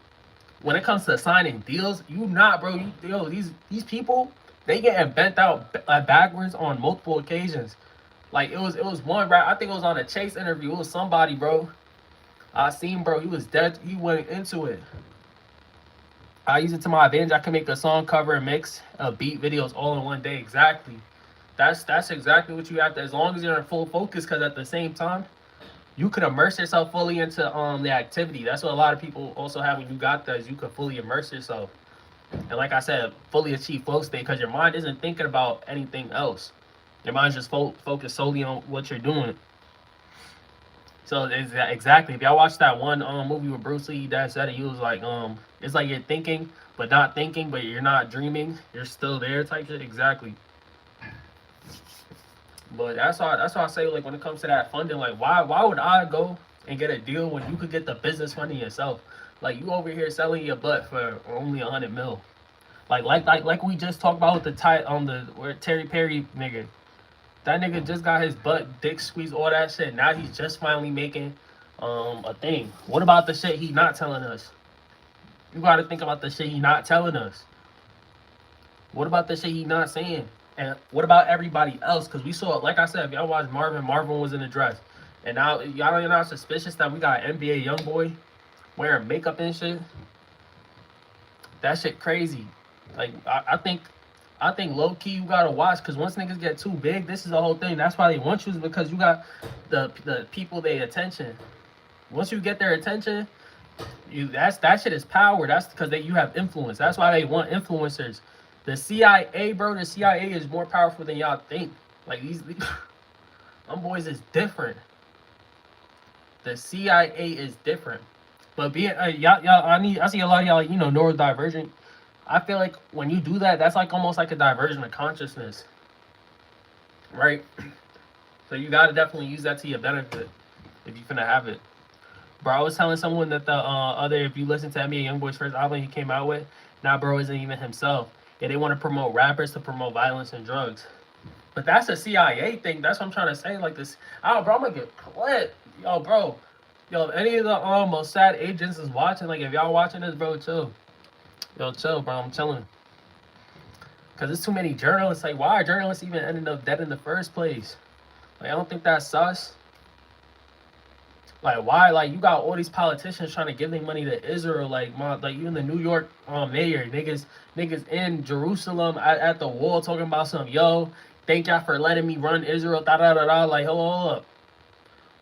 when it comes to signing deals, bro. These people, they getting bent out backwards on multiple occasions. Like it was one rap. I think it was on a Chase interview. It was somebody, bro. I seen, bro. He was dead. He went into it. I use it to my advantage. I can make a song, cover, and mix, beat, videos all in one day. Exactly. That's exactly what you have to. As long as you're in full focus, because at the same time, you can immerse yourself fully into the activity. That's what a lot of people also have when you got that, is you can fully immerse yourself. And like I said, fully achieve flow state, because your mind isn't thinking about anything else. Your mind's just focused solely on what you're doing. So exactly. If y'all watched that one movie with Bruce Lee, that said it, he was like, it's like you're thinking, but not thinking, but you're not dreaming. You're still there type shit. Exactly. But that's why I say, like, when it comes to that funding, like, why would I go and get a deal when you could get the business funding yourself? Like, you over here selling your butt for only $100 million. Like we just talked about with the Terry Perry nigga. That nigga just got his butt, dick squeezed, all that shit. Now he's just finally making a thing. What about the shit he not telling us? You gotta think about the shit he not telling us. What about the shit he not saying? And what about everybody else? Because we saw, like I said, if y'all watched Marvin was in a dress. And now y'all are not suspicious that we got NBA YoungBoy wearing makeup and shit. That shit crazy. Like, I think low key you gotta watch, because once niggas get too big, this is the whole thing. That's why they want you, is because you got the people, their attention. Once you get their attention, that shit is power. That's because you have influence. That's why they want influencers. The CIA, bro, the CIA is more powerful than y'all think. Like, these them boys is different. The CIA is different. But being y'all, I see a lot of y'all, neurodivergent. I feel like when you do that, that's like almost like a diversion of consciousness, right? So you gotta definitely use that to your benefit if you finna have it. Bro, I was telling someone that if you listen to NBA YoungBoy's first album he came out with, now bro isn't even himself. Yeah, they want to promote rappers to promote violence and drugs. But that's a CIA thing. That's what I'm trying to say. Like this, oh, bro, I'm gonna get clipped. Yo, bro. Yo, if any of the Mossad agents is watching, like if y'all watching this, bro, chill. Yo, chill, bro. I'm chilling. Cause there's too many journalists. Like, why are journalists even ending up dead in the first place? Like, I don't think that's sus. Like, why? Like, you got all these politicians trying to give their money to Israel. Like, even the New York mayor, niggas in Jerusalem at the wall talking about some, yo, thank y'all for letting me run Israel. Da da da da. Like, hold up.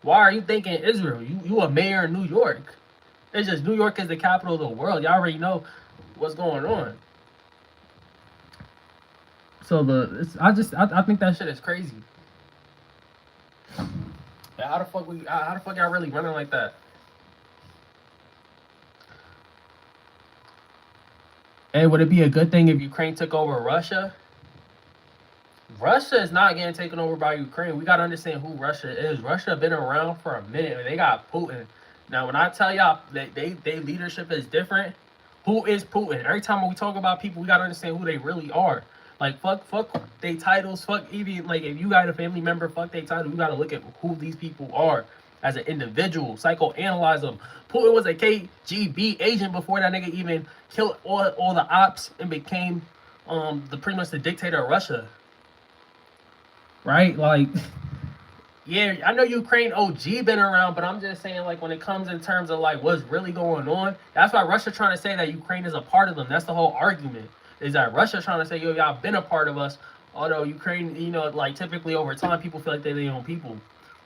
Why are you thinking Israel? You a mayor in New York. It's just New York is the capital of the world. Y'all already know what's going on. So I think that shit is crazy. Yeah, how the fuck y'all really running like that? Hey, would it be a good thing if Ukraine took over Russia? Russia is not getting taken over by Ukraine. We gotta understand who Russia is. Russia been around for a minute. They got Putin. Now, when I tell y'all they leadership is different, who is Putin? Every time we talk about people, we gotta understand who they really are. Like fuck they titles, fuck even like if you got a family member, fuck they title. You gotta look at who these people are as an individual, psychoanalyze them. Putin was a KGB agent before that nigga even killed all the ops and became the pretty much the dictator of Russia. Right? Like, yeah, I know Ukraine OG been around, but I'm just saying, like, when it comes in terms of, like, what's really going on, that's why Russia trying to say that Ukraine is a part of them. That's the whole argument, is that Russia trying to say, yo, y'all been a part of us, although Ukraine, you know, like, typically over time, people feel like they're their own people.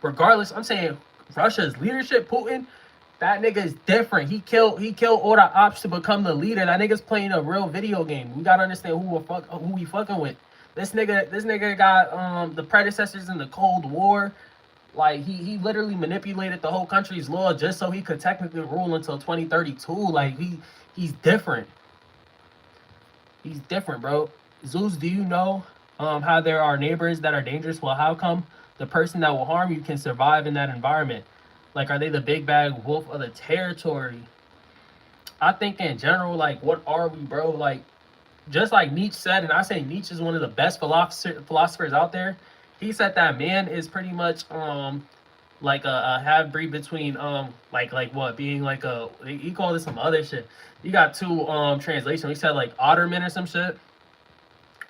Regardless, I'm saying Russia's leadership, Putin, that nigga is different. He killed all the ops to become the leader. That nigga's playing a real video game. We gotta understand who we fucking with. This nigga got the predecessors in the Cold War. Like he literally manipulated the whole country's law just so he could technically rule until 2032. Like he's different. He's different, bro. Zeus, do you know how there are neighbors that are dangerous? Well, how come the person that will harm you can survive in that environment? Like, are they the big bad wolf of the territory? I think in general, like, what are we, bro? Like, just like Nietzsche said, and I say Nietzsche is one of the best philosophers out there. He said that man is pretty much like a half breed between like what being like a he called it some other shit. You got two translations. He said like Otterman or some shit,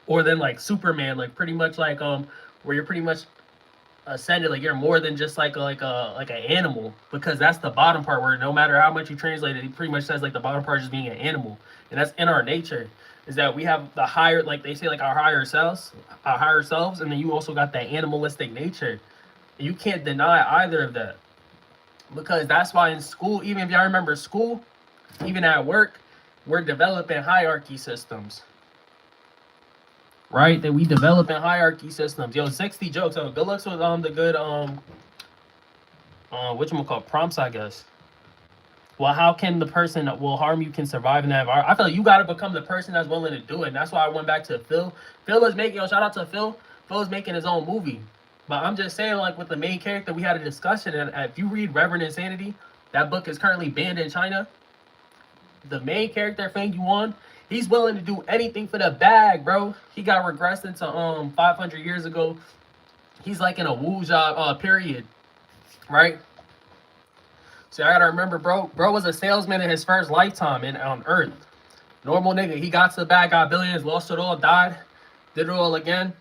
or then like Superman, like pretty much like where you're pretty much ascended, like you're more than just like an animal, because that's the bottom part where no matter how much you translate it, he pretty much says like the bottom part is just being an animal, and that's in our nature. Is that we have the higher, like they say, like our higher selves, and then you also got that animalistic nature. And you can't deny either of that, because that's why in school, even if y'all remember school, even at work, we're developing hierarchy systems. Right? That we developing hierarchy systems. Yo, 60 jokes. So good luck with the good whatchamacallit, prompts, I guess. Well, how can the person that will harm you can survive in that environment? I feel like you got to become the person that's willing to do it. And that's why I went back to Phil. Phil is making, shout out to Phil. Phil is making his own movie. But I'm just saying, like, with the main character, we had a discussion. And if you read Reverend Insanity, that book is currently banned in China. The main character, Feng Yuan, he's willing to do anything for the bag, bro. He got regressed into 500 years ago. He's like in a Wu job period, right? So I gotta remember, bro was a salesman in his first lifetime on Earth. Normal nigga. He got to the bag, got billions, lost it all, died, did it all again,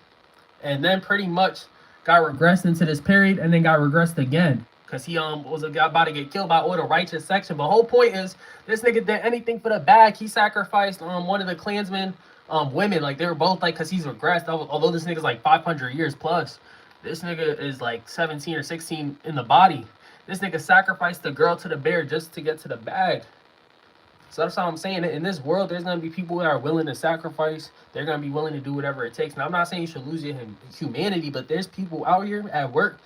and then pretty much got regressed into this period, and then got regressed again. Cause he was about to get killed by all the righteous section. But whole point is this nigga did anything for the bag. He sacrificed one of the Klansmen women. Like they were both like, cause he's regressed. Although this nigga's like 500 years plus, this nigga is like 17 or 16 in the body. This nigga sacrificed the girl to the bear just to get to the bag. So that's how I'm saying. In this world, there's gonna be people that are willing to sacrifice. They're gonna be willing to do whatever it takes. Now I'm not saying you should lose your humanity, but there's people out here at work.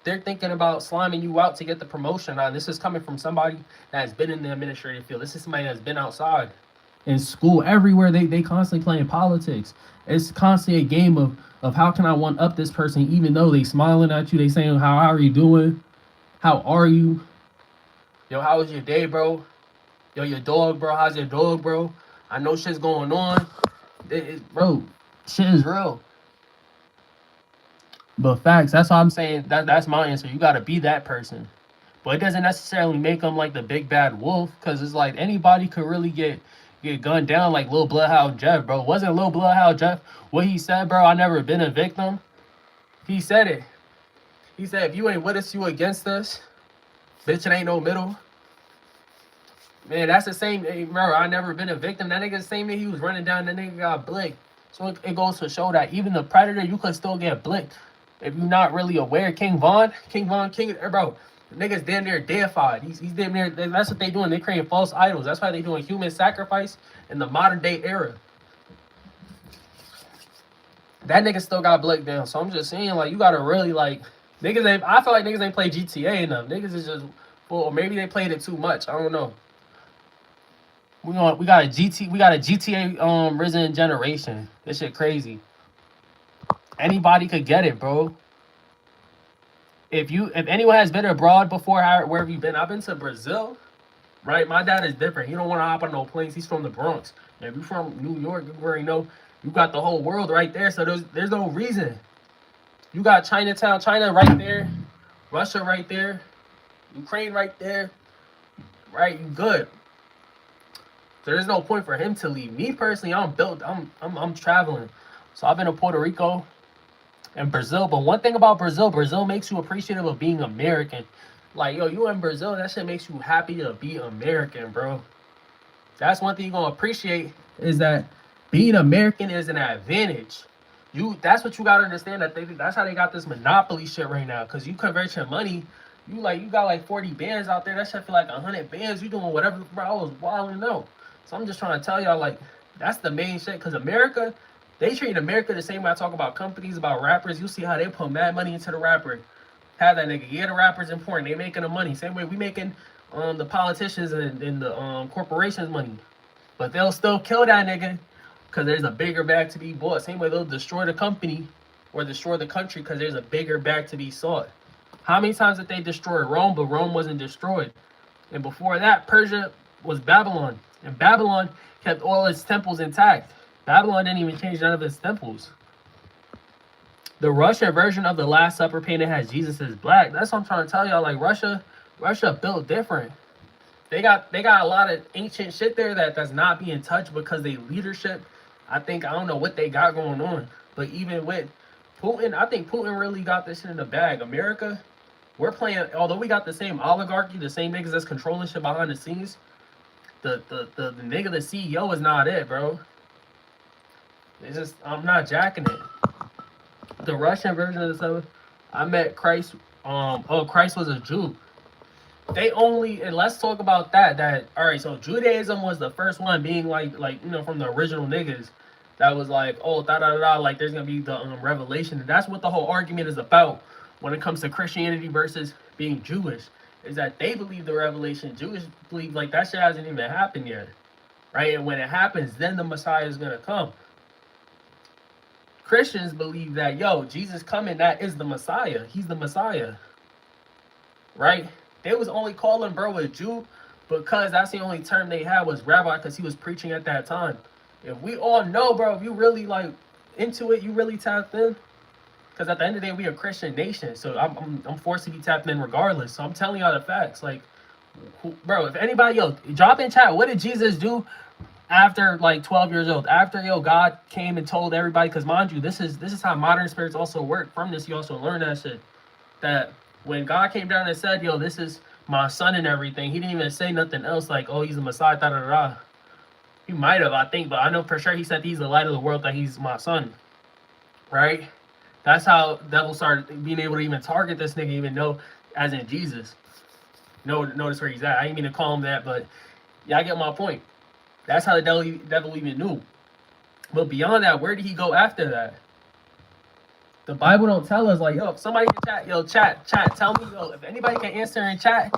They're thinking about sliming you out to get the promotion. Now, this is coming from somebody that's been in the administrative field. This is somebody that's been outside. In school, everywhere, they constantly playing politics. It's constantly a game of how can I one up this person, even though they smiling at you, they saying, how are you doing? How are you? Yo, how was your day, bro? Yo, your dog, bro. How's your dog, bro? I know shit's going on. Bro, shit is real. But facts, that's all I'm saying. That's my answer. You gotta be that person. But it doesn't necessarily make them like the big bad wolf, because it's like anybody could really get gunned down like Lil Bloodhound Jeff, bro. Wasn't Lil Bloodhound Jeff what he said, bro? I never been a victim. He said it. He said, if you ain't with us, you against us. Bitch, it ain't no middle. Man, that's the same. Hey, bro, I never been a victim. That nigga the same day he was running down, that nigga got blicked. So it goes to show that even the predator, you could still get blicked if you're not really aware. King, bro, the nigga's damn near deified. He's damn near, that's what they doing. They creating false idols. That's why they doing human sacrifice in the modern day era. That nigga still got blicked down. So I'm just saying, like, you gotta really, like, niggas ain't, I feel like niggas ain't play GTA enough. Niggas is just, well, or maybe they played it too much. I don't know. We got a GTA risen generation. This shit crazy. Anybody could get it, bro. If anyone has been abroad before, where have you been? I've been to Brazil, right? My dad is different. He don't want to hop on no planes. He's from the Bronx. If you're from New York, you already know you got the whole world right there. So there's no reason. You got Chinatown, China right there, Russia right there, Ukraine right there, right? You good. So there's no point for him to leave. Me personally, I'm traveling. So I've been to Puerto Rico and Brazil. But one thing about Brazil makes you appreciative of being American. Like, yo, you in Brazil, that shit makes you happy to be American, bro. That's one thing you're gonna appreciate, is that being American is an advantage. That's what you gotta understand. That's how they got this monopoly shit right now. Cause you convert your money, you got like 40 bands out there. That shit feel like 100 bands. You doing whatever, bro. I was wilding out. So I'm just trying to tell y'all, like, that's the main shit. Cause America, they treat America the same way I talk about companies, about rappers. You see how they put mad money into the rapper. Have that nigga. Yeah, the rappers important. They making the money. Same way we making the politicians and the corporations money. But they'll still kill that nigga because there's a bigger bag to be bought. Same way they'll destroy the company or destroy the country because there's a bigger bag to be sought. How many times did they destroy Rome, but Rome wasn't destroyed? And before that, Persia was Babylon. And Babylon kept all its temples intact. Babylon didn't even change none of its temples. The Russian version of the Last Supper painted has Jesus as black. That's what I'm trying to tell y'all. Like, Russia built different. They got a lot of ancient shit there that's not being touched because they leadership. I don't know what they got going on. But even with Putin, I think Putin really got this shit in the bag. America, we're playing, although we got the same oligarchy, the same niggas that's controlling shit behind the scenes, the nigga, the CEO is not it, bro. It's just, I'm not jacking it. The Russian version of the stuff, I met Christ. Christ was a Jew. And let's talk about that. All right, so Judaism was the first one being like from the original niggas that was like, oh, like there's gonna be the revelation. And that's what the whole argument is about when it comes to Christianity versus being Jewish, is that they believe the revelation. Jewish believe like that shit hasn't even happened yet, right? And when it happens, then the Messiah is gonna come. Christians believe that, yo, Jesus coming, that is the Messiah. He's the Messiah, right? They was only calling bro a Jew because that's the only term they had was rabbi, because he was preaching at that time. If we all know, bro, if you really like into it, you really tapped in. Because at the end of the day, we a Christian nation, so I'm forced to be tapped in regardless. So I'm telling y'all the facts. Like, bro, if anybody, yo, drop in chat, what did Jesus do after like 12 years old? After, yo, God came and told everybody, because mind you, this is how modern spirits also work. From this, you also learn that shit. That when God came down and said, yo, this is my son and everything, he didn't even say nothing else like, oh, he's the Messiah, da-da-da. He might have, I think, but I know for sure he said he's the light of the world, that he's my son, right? That's how devil started being able to even target this nigga, even know, as in Jesus. Notice where he's at. I didn't mean to call him that, but yeah, I get my point. That's how the devil even knew. But beyond that, where did he go after that? The Bible don't tell us, like, yo, if somebody can chat, yo, chat, tell me, yo, if anybody can answer in chat,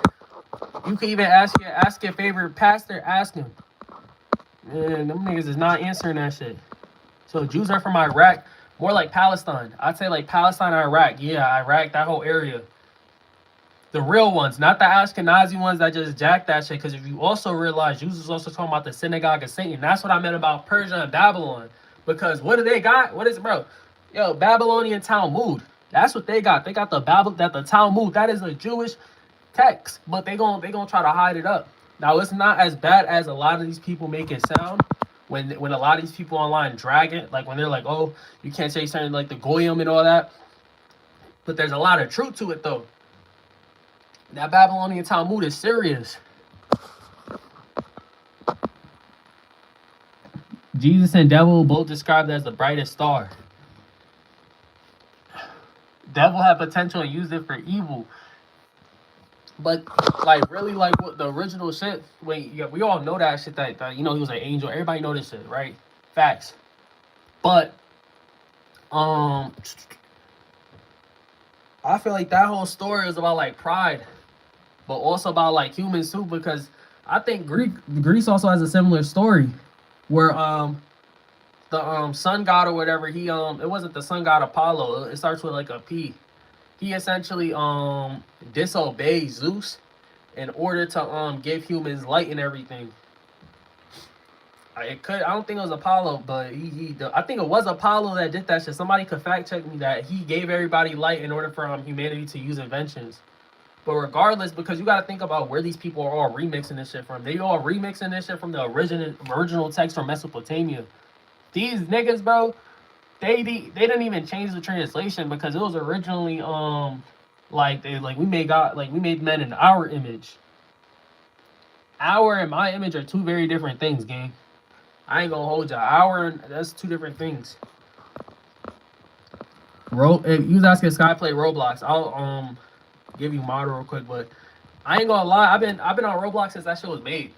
you can even ask your favorite pastor, ask him. Man, them niggas is not answering that shit. So Jews are from Iraq, more like Palestine. I'd say like Palestine or Iraq. Yeah, Iraq, that whole area. The real ones, not the Ashkenazi ones that just jack that shit. Because if you also realize, Jews is also talking about the synagogue of Satan. That's what I meant about Persia and Babylon. Because what do they got? What is it, bro? Yo, Babylonian Talmud. That's what they got. They got the Bible, that the Talmud. That is a Jewish text, but they gonna try to hide it up. Now it's not as bad as a lot of these people make it sound. When a lot of these people online drag it, like when they're like, oh, you can't say something like the goyim and all that. But there's a lot of truth to it though. That Babylonian Talmud is serious. Jesus and devil both described as the brightest star. Devil had potential and used it for evil. But like really, like what the original shit. Wait, yeah, we all know that shit. That he was an angel. Everybody know this shit, right? Facts. But I feel like that whole story is about like pride, but also about like humans too. Because I think Greece also has a similar story, where the sun god or whatever, he it wasn't the sun god Apollo. It starts with like a P. He essentially disobeys Zeus in order to give humans light and everything. I don't think it was Apollo, but I think it was Apollo that did that shit. Somebody could fact check me that he gave everybody light in order for humanity to use inventions. But regardless, because you got to think about where these people are all remixing this shit from. They all remixing this shit from the original text from Mesopotamia. These niggas, bro, they didn't even change the translation because it was originally we made men in our image. Our and my image are two very different things, gang. I ain't gonna hold y'all. That's two different things. If you was asking Sky play Roblox, I'll give you mod real quick, but I ain't gonna lie, I've been on Roblox since that shit was made.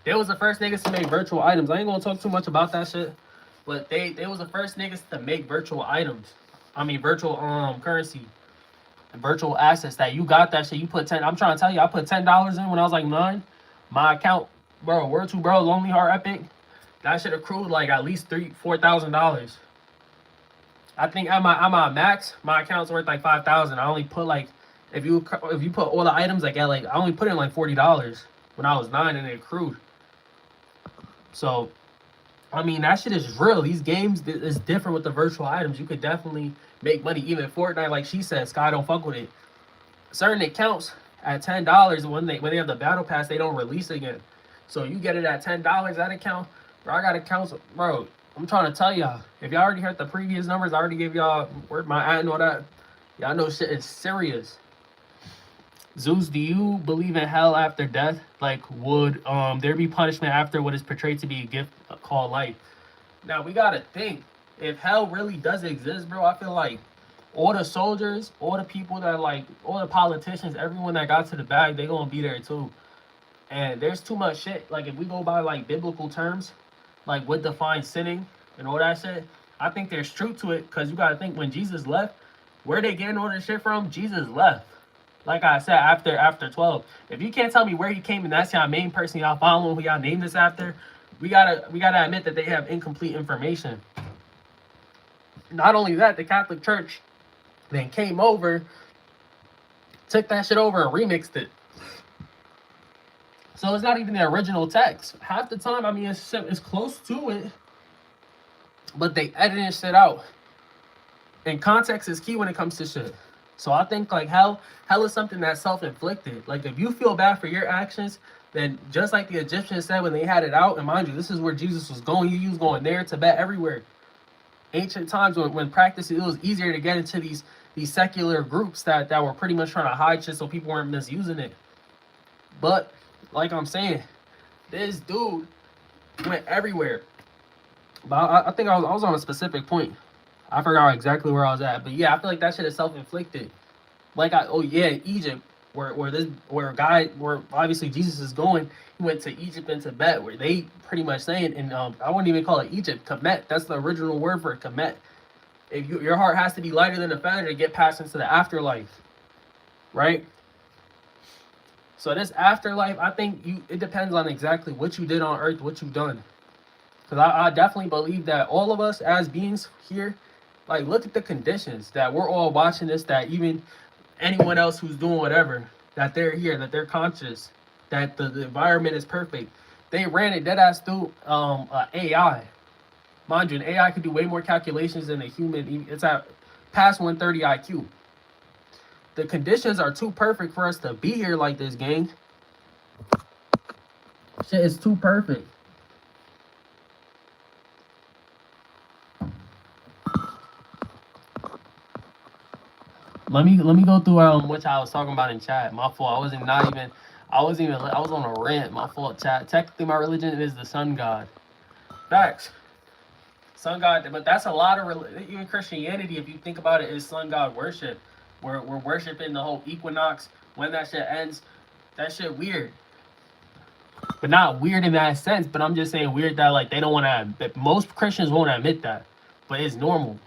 They was the first niggas to make virtual items. I ain't gonna talk too much about that shit, but they was the first niggas to make virtual items. I mean virtual currency, virtual assets that you got that shit. You put 10. I'm trying to tell you, I put $10 in when I was like 9. My account, bro, Word to bro, Lonely Heart Epic. That shit accrued like at least $4,000. I think at my max, my account's worth like $5,000. I only put like if you put all the items I only put in like $40 when I was 9 and it accrued. So, I mean that shit is real. These games is different with the virtual items. You could definitely make money. Even Fortnite, like she said, Sky don't fuck with it. Certain accounts at $10 when they have the battle pass, they don't release again. So you get it at $10 that account. Bro, I got accounts, bro. I'm trying to tell y'all. If y'all already heard the previous numbers, I already gave y'all where my ad and all that. Y'all know shit is serious. Zeus, do you believe in hell after death? Like, would there be punishment after what is portrayed to be a gift called life? Now, we gotta think. If hell really does exist, bro, I feel like all the soldiers, all the people that all the politicians, everyone that got to the bag, they gonna be there too. And there's too much shit. Like, if we go by like biblical terms, like what defines sinning and all that shit, I think there's truth to it, because you gotta think when Jesus left, where they getting all this shit from? Jesus left. Like I said, after 12. If you can't tell me where he came and that's y'all main person y'all following, who y'all named this after, we gotta admit that they have incomplete information. Not only that, the Catholic Church then came over, took that shit over and remixed it. So it's not even the original text. Half the time, I mean, it's close to it, but they edited shit out. And context is key when it comes to shit. So I think like hell is something that's self-inflicted. Like if you feel bad for your actions, then just like the Egyptians said when they had it out, and mind you, this is where Jesus was going. He was going there, Tibet, everywhere. Ancient times when practicing, it was easier to get into these secular groups that were pretty much trying to hide shit so people weren't misusing it. But like I'm saying, this dude went everywhere. But I think I was on a specific point. I forgot exactly where I was at. But yeah, I feel like that shit is self-inflicted. Like Egypt, where obviously Jesus is going. He went to Egypt and Tibet, where they pretty much saying, and I wouldn't even call it Egypt, Kemet. That's the original word for it, Kemet. If your heart has to be lighter than a feather to get past into the afterlife, right? So this afterlife, I think it depends on exactly what you did on earth, what you've done. Because I definitely believe that all of us as beings here, like look at the conditions that we're all watching this, that even anyone else who's doing whatever, that they're here, that they're conscious, that the environment is perfect. They ran it dead ass through AI. Mind you, an AI can do way more calculations than a human. past 130 IQ. The conditions are too perfect for us to be here like this, gang. Shit is too perfect. Let me go through which I was talking about in chat. My fault. I was on a rant. My fault, chat. Technically, my religion is the sun god. Facts. Sun god, but that's a lot of even Christianity. If you think about it, is sun god worship. We're worshiping the whole equinox. When that shit ends, that shit weird. But not weird in that sense. But I'm just saying weird that like they don't want to. Most Christians won't admit that, but it's normal.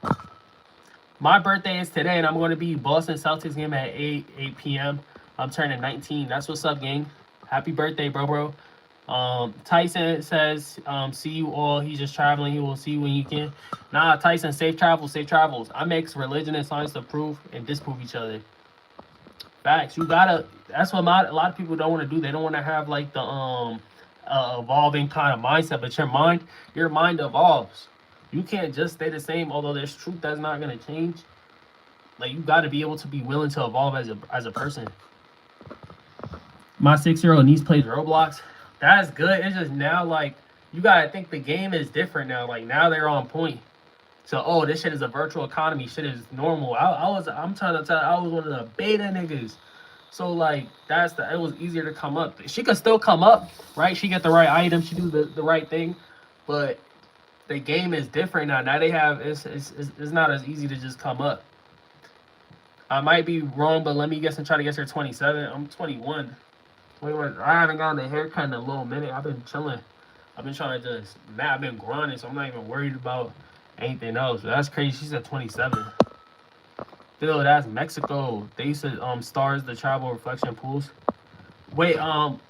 My birthday is today, and I'm going to be Boston Celtics game at 8 p.m. I'm turning 19. That's what's up, gang. Happy birthday, bro. Tyson says, see you all. He's just traveling. He will see you when you can. Nah, Tyson, safe travels. I mix religion and science to prove and disprove each other. Facts. You gotta. That's what a lot of people don't want to do. They don't want to have like the evolving kind of mindset. But your mind evolves. You can't just stay the same, although there's truth that's not gonna change. Like you got to be able to be willing to evolve as a person. My 6-year-old niece plays Roblox. That's good. It's just now like you gotta think the game is different now. Like now they're on point. So this shit is a virtual economy. Shit is normal. I'm trying to tell. I was one of the beta niggas. So like it was easier to come up. She could still come up, right? She get the right item. She do the right thing, but the game is different now. Now they have it's not as easy to just come up. I might be wrong, but let me guess and try to guess her 27. I'm 21. 21. I haven't gotten a haircut in a little minute. I've been chilling. I've been trying to I've been grinding, so I'm not even worried about anything else. But that's crazy. She said 27. Phil, that's Mexico. They used to stars the travel reflection pools. Wait,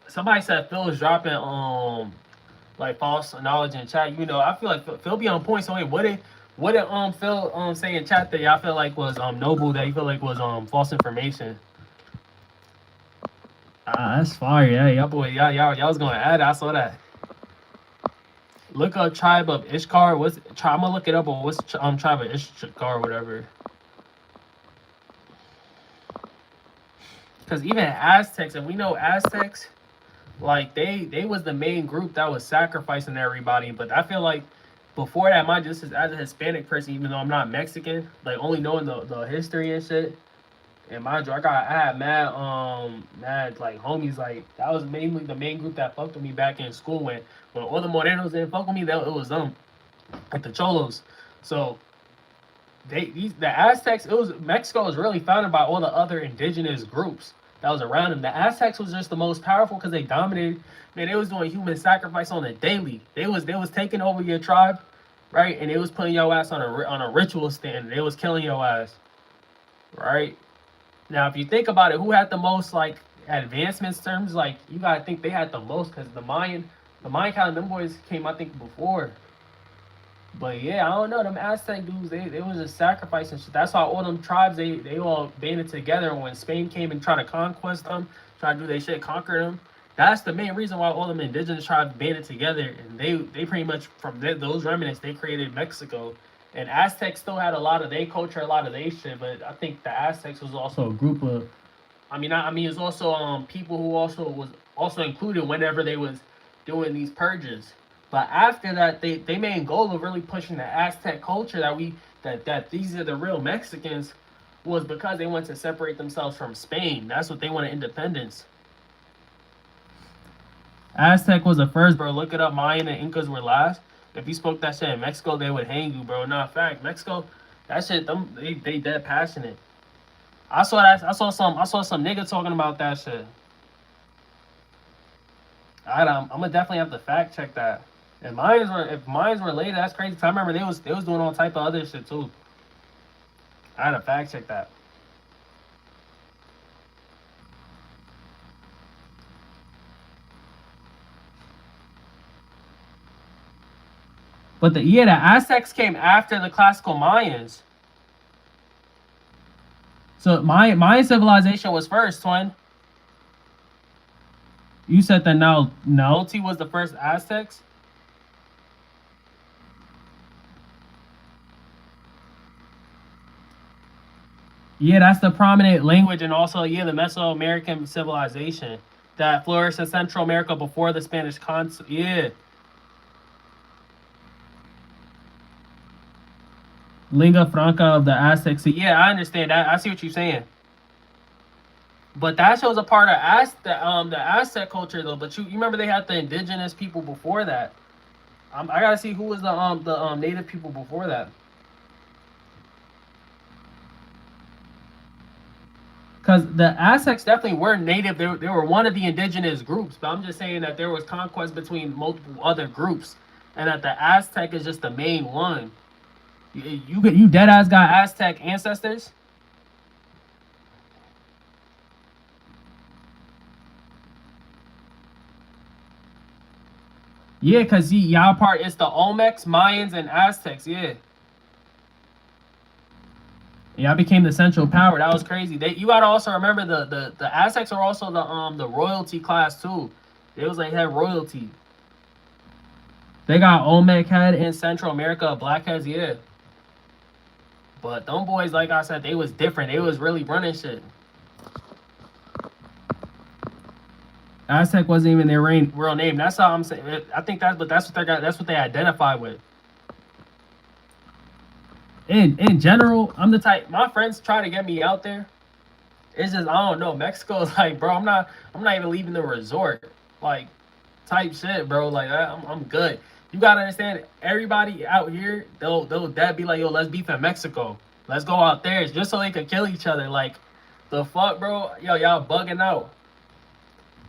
somebody said Phil is dropping like false knowledge in chat. You know, I feel like Phil be on point. So wait, what did Phil say in chat that y'all feel like was noble, that you feel like was false information? That's fire. Yeah, y'all was gonna add it. I saw that. Look up tribe of Ishkar. I'm gonna look it up, but what's tribe of Ishkar or whatever. Because even Aztecs, and we know Aztecs, like they was the main group that was sacrificing everybody. But I feel like before that, just as a Hispanic person, even though I'm not Mexican, like only knowing the history and shit. And mind you, I had mad like homies, like that was mainly the main group that fucked with me back in school when all the Morenos didn't fuck with me, it was them, like the Cholos. So the Aztecs, Mexico was really founded by all the other indigenous groups that was around them. The Aztecs was just the most powerful because they dominated. Man, they was doing human sacrifice on a daily. They was taking over your tribe, right? And they was putting your ass on a ritual stand. They was killing your ass, right? Now, if you think about it, who had the most like advancements terms? Like you gotta think they had the most because the Mayan calendar, them boys came I think before. But yeah, I don't know. Them Aztec dudes, they was just sacrificing shit. That's why all them tribes, they all banded together. And when Spain came and tried to conquest them, try to do their shit, conquer them. That's the main reason why all them indigenous tribes banded together. And they pretty much, from those remnants, they created Mexico. And Aztecs still had a lot of their culture, a lot of their shit. But I think the Aztecs was also a group of, it's also people who was also included whenever they was doing these purges. But after that, they main goal of really pushing the Aztec culture that these are the real Mexicans was because they wanted to separate themselves from Spain. That's what they wanted, independence. Aztec was the first, bro. Look it up. Mayan and Incas were last. If you spoke that shit in Mexico, they would hang you, bro. Not fact. Mexico, that shit, they dead passionate. I saw some nigga talking about that shit. I'm gonna definitely have to fact check that. If mines were later, that's crazy. I remember they was doing all type of other shit too. I had to fact check that. But the Aztecs came after the classical Mayans. So Mayan civilization was first, twin. You said that Nahuatl was the first Aztecs? Yeah, that's the prominent language, and also yeah, the Mesoamerican civilization that flourished in Central America before the Spanish conquest. Yeah, lingua franca of the Aztecs. So, yeah, I understand that. I see what you're saying. But that shows a part of the Aztec culture though. But you remember they had the indigenous people before that. I gotta see who was the native people before that. Because the Aztecs definitely were native. They were one of the indigenous groups. But I'm just saying that there was conquest between multiple other groups, and that the Aztec is just the main one. You dead ass got Aztec ancestors. Yeah, cause y'all part it's the Olmecs, Mayans, and Aztecs. Yeah, y'all became the central power. That was crazy. You gotta also remember the Aztecs are also the royalty class too. It was like had royalty. They got Olmec head in Central America, blackheads. Yeah, but them boys, like I said, they was different. They was really running shit. Aztec wasn't even their real name. That's how I'm saying. I think that's what they got. That's what they identify with. In general, I'm the type. My friends try to get me out there. It's just I don't know. Mexico is like, bro. I'm not even leaving the resort. Like, type shit, bro. Like, I'm good. You gotta understand. Everybody out here, they'll that be like, yo, let's beef in Mexico. Let's go out there just so they could kill each other. Like, the fuck, bro. Yo, y'all bugging out.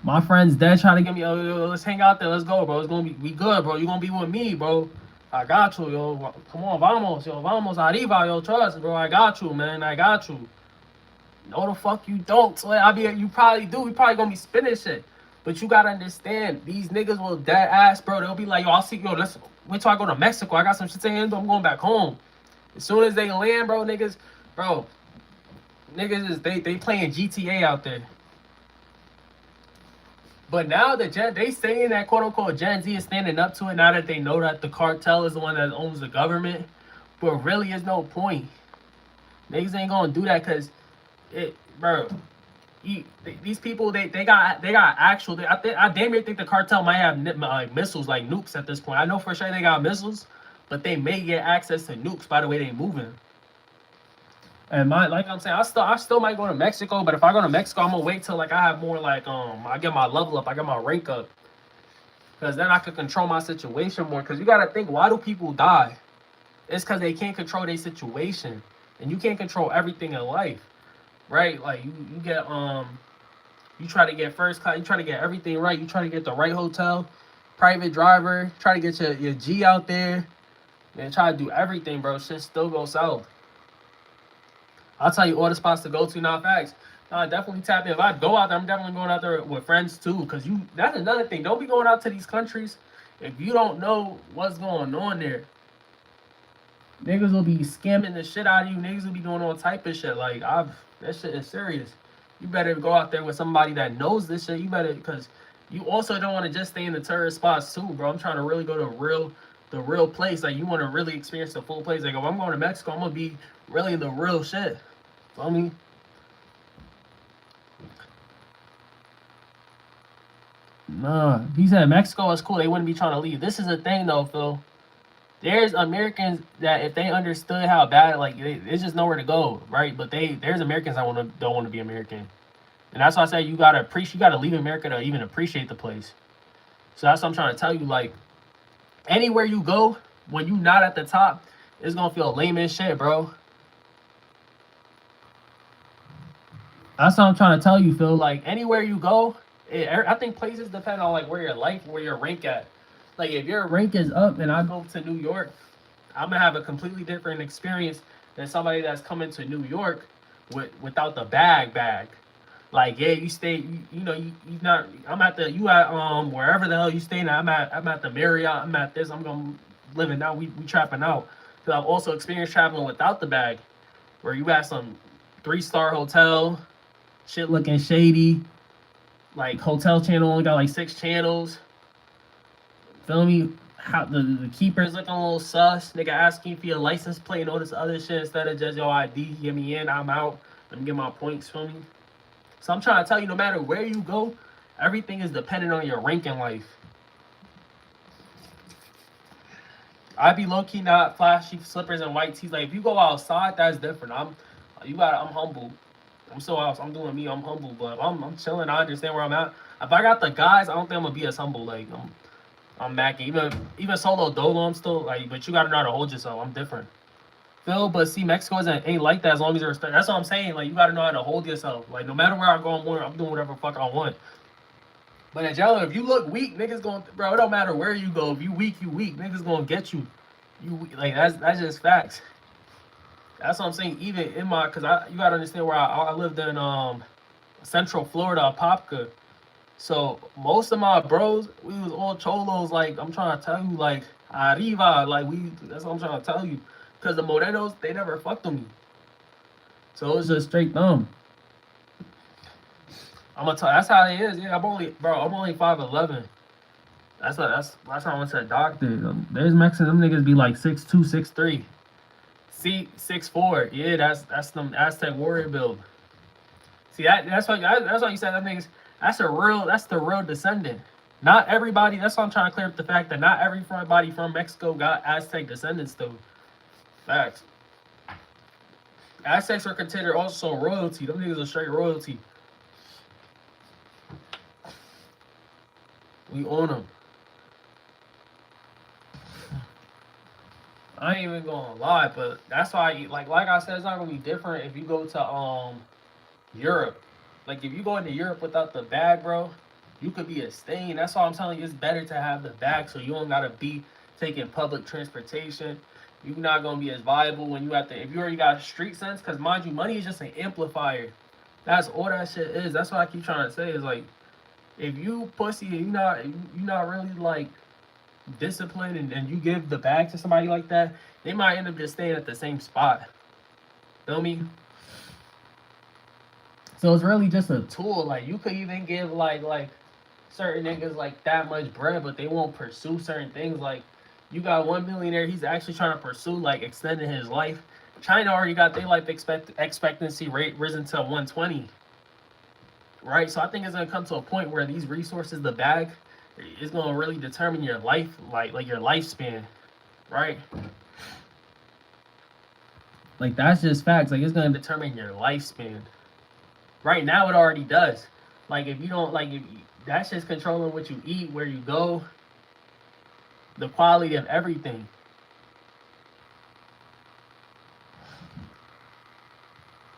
My friends dead trying to get me, yo, let's hang out there, let's go, bro. It's gonna be good, bro. You gonna be with me, bro. I got you, yo. Come on, vamos, yo, vamos, arriba, yo, trust, bro. I got you, man. I got you. No, the fuck you don't. So I be, you probably do. We probably gonna be spinning shit. But you gotta understand, these niggas will dead ass, bro. They'll be like, yo, I'll see, yo, let's wait till I go to Mexico. I got some shit to handle. I'm going back home. As soon as they land, bro, bro, niggas is they playing GTA out there. But now they saying that quote unquote Gen Z is standing up to it now that they know that the cartel is the one that owns the government. But really, is no point. Niggas ain't gonna do that because bro. These people they got actual. I damn near think the cartel might have like missiles like nukes at this point. I know for sure they got missiles, but they may get access to nukes by the way they moving. And like I'm saying, I still might go to Mexico, but if I go to Mexico, I'm gonna wait till like I have more like I get my level up, I get my rank up, because then I could control my situation more. Because you gotta think, why do people die? It's because they can't control their situation, and you can't control everything in life, right? Like you get you try to get first class, you try to get everything right, you try to get the right hotel, private driver, try to get your G out there, and try to do everything, bro. Shit still goes south. I'll tell you all the spots to go to. Now, facts. Definitely tap in. If I go out there, I'm definitely going out there with friends too. Cause that's another thing. Don't be going out to these countries if you don't know what's going on there. Niggas will be scamming the shit out of you. Niggas will be doing all type of shit. Like that shit is serious. You better go out there with somebody that knows this shit. You better, cause you also don't want to just stay in the tourist spots too, bro. I'm trying to really go to the real place. Like you want to really experience the full place. Like if I'm going to Mexico, I'm gonna be really the real shit. Feel me? Nah, he said Mexico is cool. They wouldn't be trying to leave. This is the thing though, Phil. There's Americans that if they understood how bad, like there's just nowhere to go, right? But there's Americans that don't want to be American, and that's why I say you gotta leave America to even appreciate the place. So that's what I'm trying to tell you. Like anywhere you go, when you not at the top, it's gonna feel lame as shit, bro. That's what I'm trying to tell you, Phil. Like anywhere you go, I think places depend on like where your rank at. Like if your rank is up and I go to New York, I'm gonna have a completely different experience than somebody that's coming to New York without the bag. Like yeah, you stay, you know, you not. I'm at the you at wherever the hell you staying at. I'm at the Marriott. I'm at this. I'm gonna living now. We trapping out. Cause I've also experienced traveling without the bag, where you at some 3-star hotel, shit looking shady. Like hotel channel only got like 6 channels. Feel me? How the keeper's looking a little sus. Nigga asking for your license plate and all this other shit instead of just your ID. Get me in, I'm out. Let me get my points from me. So I'm trying to tell you, no matter where you go, everything is dependent on your rank in life. I be low key not flashy slippers and white tees. Like if you go outside, that's different. I'm humble. I'm so out. I'm doing me. I'm humble, but I'm chilling. I understand where I'm at. If I got the guys, I don't think I'm gonna be as humble. Like I'm macking. Even solo dolo, I'm still like. But you gotta know how to hold yourself. I'm different. Phil, but see, Mexico ain't like that as long as you're respect. That's what I'm saying. Like you gotta know how to hold yourself. Like no matter where I go, I'm doing whatever the fuck I want. But in general, if you look weak, niggas going, bro. It don't matter where you go. If you weak, you weak. Niggas gonna get you. Like that's just facts. That's what I'm saying. Even in my, cause you gotta understand where I lived in Central Florida, Apopka. So most of my bros, we was all cholos. Like I'm trying to tell you, like arriba, like we. That's what I'm trying to tell you. Cause the morenos, they never fucked with me. So it was just straight thumb. I'm gonna tell. That's how it is. Yeah, I'm only 5'11". That's how I went to the doctor. There's Mexicans, them niggas be like 6'2", 6'3". See, 6'4". Yeah, that's them Aztec warrior build. See that's why you said that niggas. That's the real descendant. Not everybody. That's why I'm trying to clear up the fact that not everybody from Mexico got Aztec descendants though. Facts. Aztecs are considered also royalty. Them niggas are straight royalty. We own them. I ain't even gonna lie, but that's why, like I said, it's not gonna be different if you go to Europe. Like if you go into Europe without the bag, bro, you could be a stain. That's why I'm telling you, it's better to have the bag so you don't gotta be taking public transportation. You're not gonna be as viable when you if you already got street sense. Cause mind you, money is just an amplifier. That's all that shit is. That's what I keep trying to say. Is like, if you pussy and you not really like disciplined and you give the bag to somebody like that, they might end up just staying at the same spot. Feel me? So it's really just a tool. Like you could even give like certain niggas like that much bread, but they won't pursue certain things. Like you got one millionaire, he's actually trying to pursue like extending his life. China already got their life expectancy rate risen to 120. Right? So I think it's gonna come to a point where these resources, the bag, is gonna really determine your life, like your lifespan. Right? Like that's just facts. Like it's gonna determine your lifespan. Right now it already does. Like if you don't that's just controlling what you eat, where you go, the quality of everything.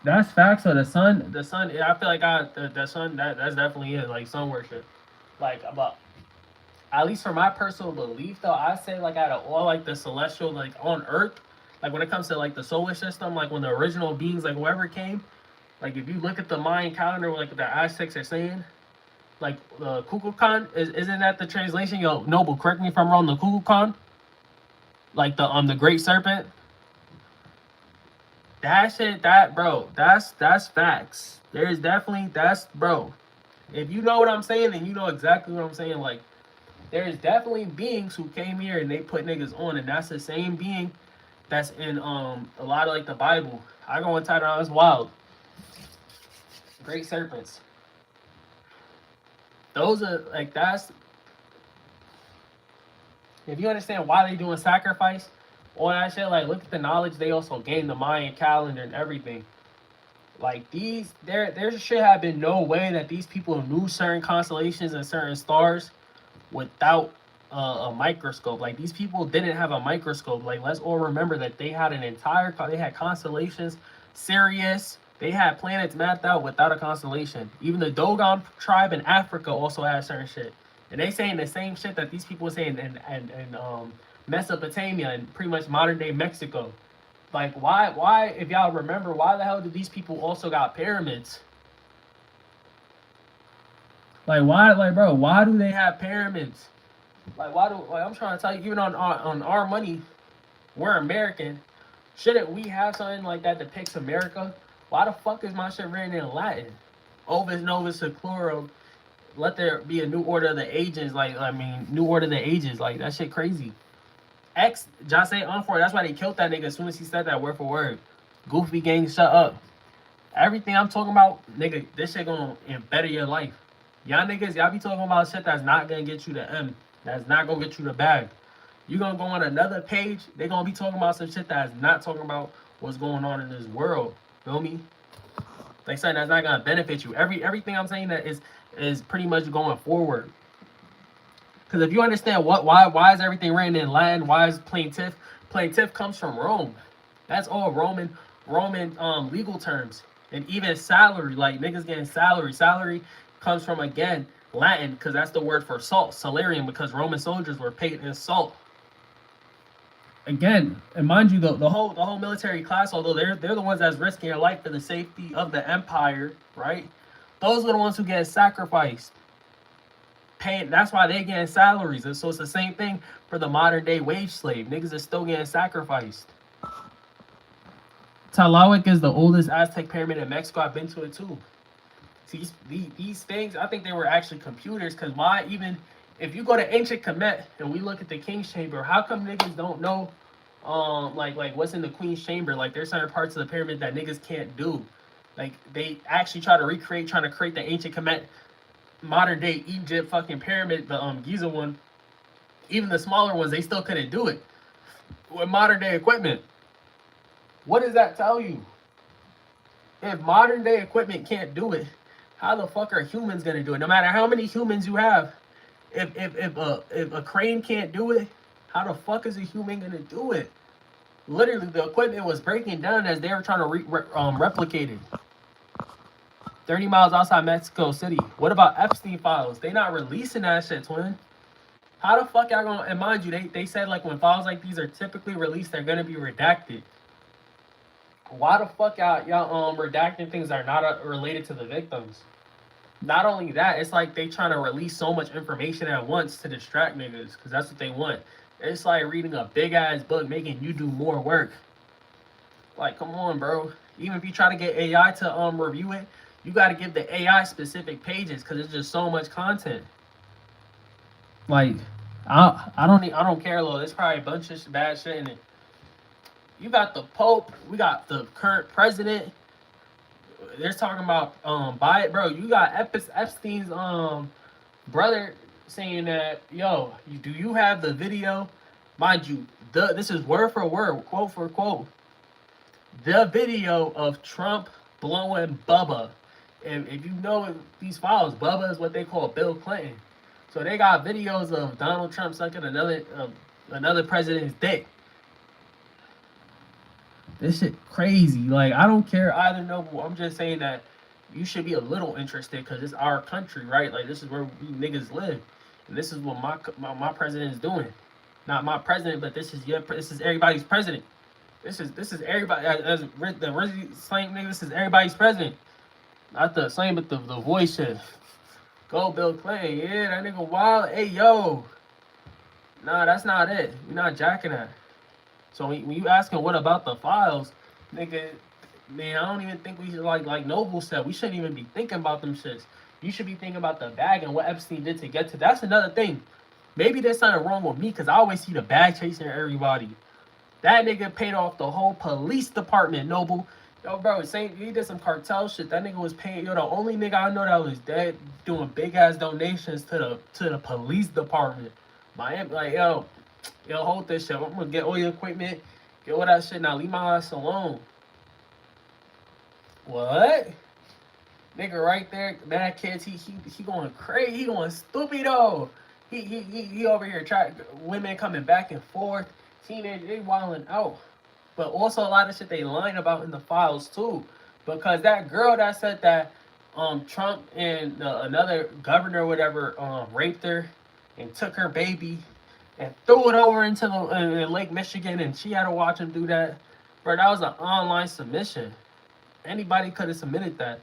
That's facts. So the sun. I feel like the sun. That's definitely it. Like sun worship. Like about, at least for my personal belief, though, I say like out of all like the celestial, like on Earth, like when it comes to like the solar system, like when the original beings, like whoever came, like if you look at the Mayan calendar, like the Aztecs are saying, like the Kukulkan isn't that the translation? Yo, Noble, correct me if I'm wrong. The Kukulkan, like the Great Serpent. That shit, bro, that's facts. There's definitely bro. If you know what I'm saying, then you know exactly what I'm saying. Like, there's definitely beings who came here and they put niggas on, and that's the same being that's in a lot of like the Bible. I go inside on it's wild. Great serpents. Those are like that's. If you understand why they doing sacrifice, all that shit, like look at the knowledge they also gained, the Mayan calendar and everything. Like there should have been no way that these people knew certain constellations and certain stars without a microscope. Like these people didn't have a microscope. Like let's all remember that they had they had constellations, Sirius. They had planets mapped out without a constellation. Even the Dogon tribe in Africa also had certain shit. And they saying the same shit that these people were saying in Mesopotamia and pretty much modern day Mexico. Like why if y'all remember, why the hell did these people also got pyramids? Like why do they have pyramids? Like I'm trying to tell you, even on our money, we're American. Shouldn't we have something like that depicts America? Why the fuck is my shit written in Latin? Ovis novus seclorum. Let there be a new order of the ages. New order of the ages. Like that shit crazy. X Jase Unfor. That's why they killed that nigga as soon as he said that word for word. Goofy gang, shut up. Everything I'm talking about, nigga, this shit gonna better your life. Y'all niggas, y'all be talking about shit that's not gonna get you the M. That's not gonna get you the bag. You gonna go on another page, they gonna be talking about some shit that's not talking about what's going on in this world. Feel me? Like something that's not gonna benefit you. Everything I'm saying that is pretty much going forward. Because if you understand why is everything written in Latin? Why is plaintiff? Plaintiff comes from Rome. That's all Roman legal terms. And even salary, like niggas getting salary. Salary comes from again Latin, because that's the word for salt, salarium, because Roman soldiers were paid in salt. Again, and mind you, the whole military class, although they're the ones that's risking their life for the safety of the empire, right? Those are the ones who get sacrificed. Paying, that's why they getting salaries. And so it's the same thing for the modern day wage slave. Niggas are still getting sacrificed. Tlahuac is the oldest Aztec pyramid in Mexico. I've been to it too. See, these things, I think they were actually computers, because why even, if you go to ancient Kemet and we look at the King's Chamber, how come niggas don't know like what's in the Queen's Chamber? Like there's certain parts of the pyramid that niggas can't do. Like they actually trying to create the ancient Kemet, modern day Egypt fucking pyramid, the Giza one. Even the smaller ones, they still couldn't do it with modern day equipment. What does that tell you? If modern day equipment can't do it, how the fuck are humans gonna do it? No matter how many humans you have, if a crane can't do it, how the fuck is a human gonna do it? Literally, the equipment was breaking down as they were trying to replicate it. 30 miles outside Mexico City. What about Epstein files? They not releasing that shit, twin. How the fuck y'all gonna? And mind you, they said like when files like these are typically released, they're gonna be redacted. Why the fuck y'all redacting things that are not related to the victims? Not only that, it's like they trying to release so much information at once to distract niggas, because that's what they want. It's like reading a big ass book, making you do more work. Like, come on, bro. Even if you try to get AI to review it, you got to give the AI specific pages, because it's just so much content. Like, I don't care, though. There's probably a bunch of bad shit in it. You got the Pope. We got the current president. They're talking about Biden, bro. You got Epstein's brother saying that, yo, do you have the video? Mind you, this is word for word, quote for quote. The video of Trump blowing Bubba. And if you know these files, Bubba is what they call Bill Clinton. So they got videos of Donald Trump sucking another president's dick. This shit crazy. Like, I don't care either, Noble. I'm just saying that you should be a little interested, because it's our country, right? Like, this is where we niggas live. And this is what my president is doing. Not my president, but this is everybody's president. This is everybody, as the RIZZY slang nigga, this is everybody's president. Not the same, but the voice shit. Go Bill Clinton. Yeah, that nigga wild. Hey, yo. Nah, that's not it. You're not jacking that. So when you asking what about the files, nigga, man, I don't even think we should, like Noble said, we shouldn't even be thinking about them shits. You should be thinking about the bag and what Epstein did to get to. That's another thing. Maybe there's something wrong with me, because I always see the bag chasing everybody. That nigga paid off the whole police department, Noble. Yo, bro, he did some cartel shit. That nigga was paying. Yo, the only nigga I know that was dead doing big ass donations to the police department. Miami, like, yo, hold this shit. I'm gonna get all your equipment, get all that shit. Now leave my ass alone. What? Nigga, right there, that kid, he going crazy. He going stupid though. He over here women coming back and forth. Teenage, they wilding out. But also a lot of shit they lying about in the files too, because that girl that said that Trump and another governor or whatever raped her and took her baby and threw it over into the Lake Michigan, and she had to watch him do that. Bro, that was an online submission. Anybody could have submitted that.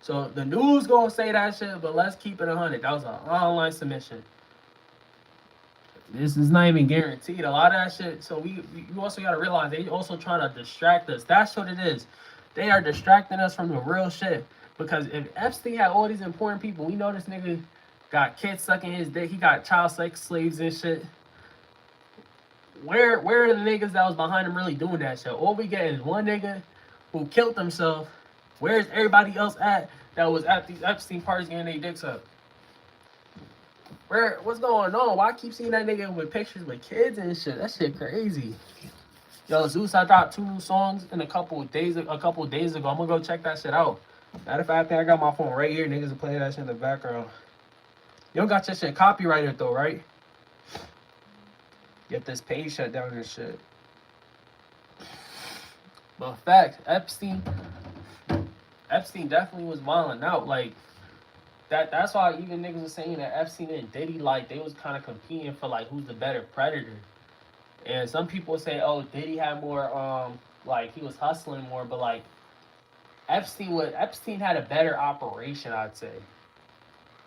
So the news gonna say that shit, but let's keep it 100. That was an online submission. This is not even guaranteed. A lot of that shit. So you also gotta realize they also trying to distract us. That's what it is. They are distracting us from the real shit. Because if Epstein had all these important people, we know this nigga got kids sucking his dick. He got child sex slaves and shit. Where are the niggas that was behind him really doing that shit? All we get is one nigga who killed himself Where's everybody else at that was at these Epstein parties getting their dicks up? What's going on? Why I keep seeing that nigga with pictures with kids and shit? That shit crazy. Yo, Zeus, I dropped 2 new songs in a couple of days ago. I'm gonna go check that shit out. Matter of fact, I think I got my phone right here. Niggas are playing that shit in the background. You don't got your shit copyrighted though, right? Get this page shut down and shit. But fact, Epstein definitely was wilding out. Like that's why even niggas was saying that Epstein and Diddy, like, they was kind of competing for like who's the better predator. And some people say, oh, Diddy had more, like he was hustling more, but like Epstein had a better operation, I'd say.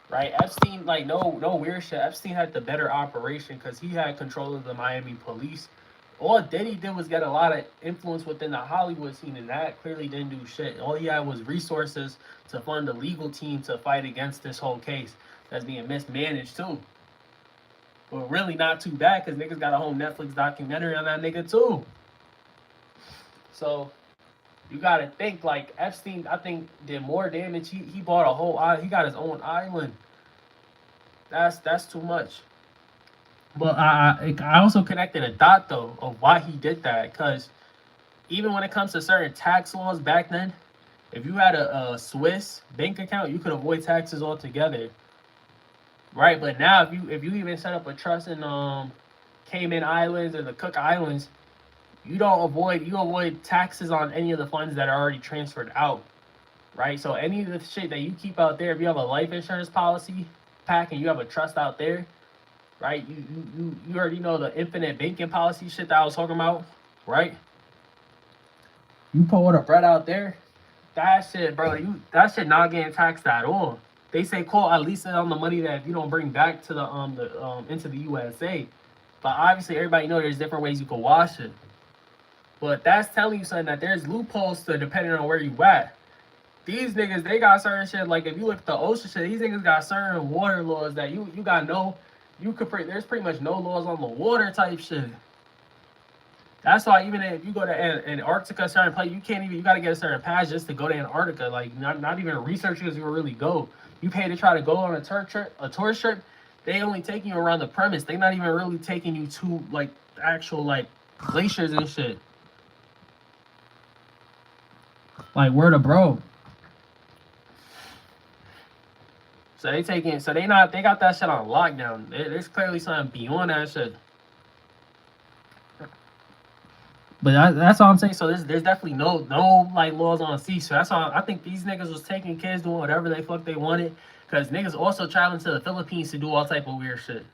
Right? Epstein, like, no weird shit. Epstein had the better operation because he had control of the Miami police. All Diddy did was get a lot of influence within the Hollywood scene, and that clearly didn't do shit. All he had was resources to fund the legal team to fight against this whole case that's being mismanaged too. But really not too bad because niggas got a whole Netflix documentary on that nigga too. So you gotta think, like, Epstein, I think, did more damage. He bought a whole island. He got his own island. That's too much. But I also connected a dot though of why he did that, because even when it comes to certain tax laws back then, if you had a Swiss bank account, you could avoid taxes altogether. Right? But now if you even set up a trust in Cayman Islands or the Cook Islands, you avoid taxes on any of the funds that are already transferred out. Right? So any of the shit that you keep out there, if you have a life insurance policy pack and you have a trust out there, right? You already know the infinite banking policy shit that I was talking about, right? You put all the bread out there, that shit, bro, that shit not getting taxed at all. They say call at least on the money that if you don't bring back to the into the USA. But obviously everybody know there's different ways you can wash it. But that's telling you something, that there's loopholes to depending on where you at. These niggas, they got certain shit, like if you look at the ocean shit, these niggas got certain water laws that you got no, there's pretty much no laws on the water type shit. That's why even if you go to Antarctica, certain place, you gotta get a certain pass just to go to Antarctica. Like not even researchers who really go. You pay to try to go on a tour trip, they only taking you around the premise. They not even really taking you to like actual like glaciers and shit. Like word of bro. So they got that shit on lockdown. There's clearly something beyond that shit. But that's all I'm saying. So there's definitely no like laws on the sea. So that's all I think these niggas was taking kids doing whatever they fuck they wanted. Cause niggas also traveling to the Philippines to do all type of weird shit.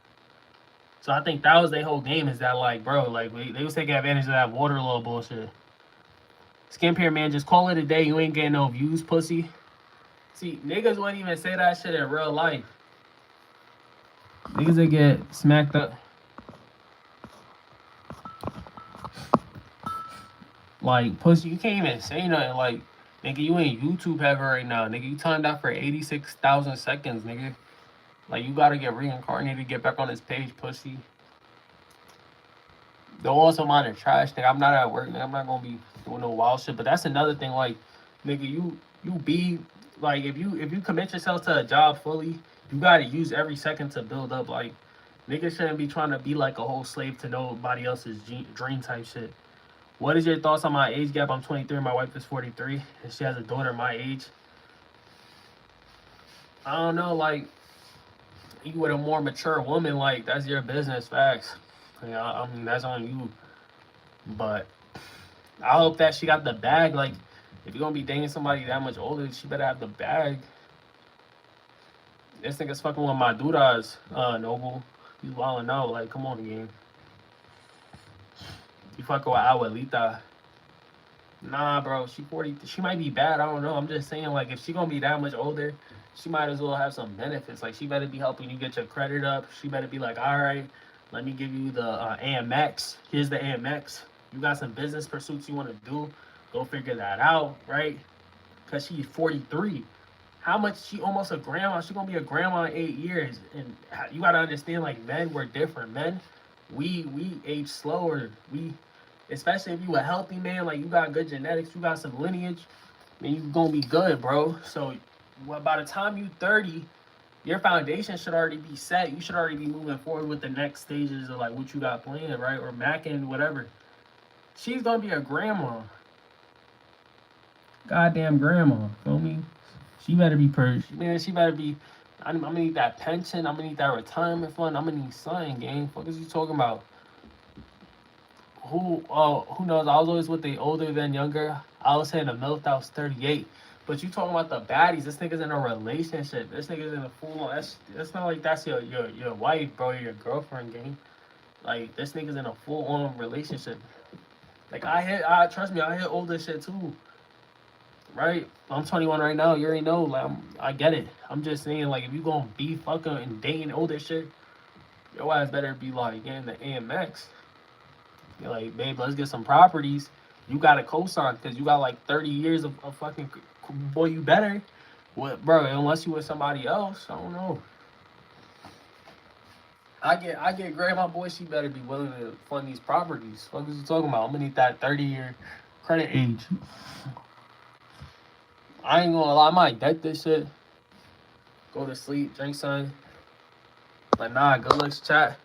So I think that was their whole game, is that like, bro, like they was taking advantage of that water law bullshit. Skin here, man, just call it a day. You ain't getting no views, pussy. See, niggas wouldn't even say that shit in real life. Niggas that get smacked up. Like, pussy, you can't even say nothing. Like, nigga, you ain't YouTube ever right now. Nigga, you timed out for 86,000 seconds, nigga. Like, you gotta get reincarnated to get back on this page, pussy. Don't also mind the trash, nigga. I'm not at work, nigga. I'm not gonna be doing no wild shit. But that's another thing, like, nigga, you be, like, if you commit yourself to a job fully, you gotta use every second to build up. Like, niggas shouldn't be trying to be like a whole slave to nobody else's dream type shit. What is your thoughts on my age gap? I'm 23, my wife is 43, and she has a daughter my age. I don't know, like, you with a more mature woman, like, that's your business, facts. Yeah, I mean, that's on you. But I hope that she got the bag. Like, if you're gonna be dating somebody that much older, she better have the bag. This nigga's fucking with my dudas, Noble. He's wilding out. Like, come on, again. You fucking with Abuelita. Nah, bro, she 40. She might be bad. I don't know. I'm just saying, like, if she gonna be that much older, she might as well have some benefits. Like, she better be helping you get your credit up. She better be like, all right, let me give you the AMX. Here's the AMX. You got some business pursuits you want to do. Go figure that out, right? Because she's 43. How much? She almost a grandma. She gonna be a grandma in 8 years. And you gotta understand, like, men, we're different. Men, we age slower. Especially if you a healthy man, like, you got good genetics, you got some lineage, then you gonna be good, bro. So by the time you 30, your foundation should already be set. You should already be moving forward with the next stages of like what you got planned, right? Or macking, whatever. She's gonna be a grandma. Goddamn grandma. Feel me? She better be purged. Man, she better be. I'm gonna need that pension. I'm gonna need that retirement fund. I'm gonna need something, gang. What is you talking about? Who knows? I was always with the older than younger. I was saying the milk that was 38. But you talking about the baddies? This nigga's in a relationship. This nigga's in a full on. That's not like that's your wife, bro. Your girlfriend, gang. Like this nigga's in a full on relationship. Like I trust me, I hit older shit too. Right? I'm 21 right now. You already know. Like I get it. I'm just saying, like if you gonna be fucking and dating older shit, your ass better be like getting the AMX. You're like, babe, let's get some properties. You got a cosign because you got like 30 years of fucking. Boy, you better. What, bro? Unless you with somebody else, I don't know. I get grandma boy. She better be willing to fund these properties. What is you talking about? I'm gonna need that 30-year credit age. I ain't gonna lie. I might debt this shit. Go to sleep, drink something. But nah, good looks, chat.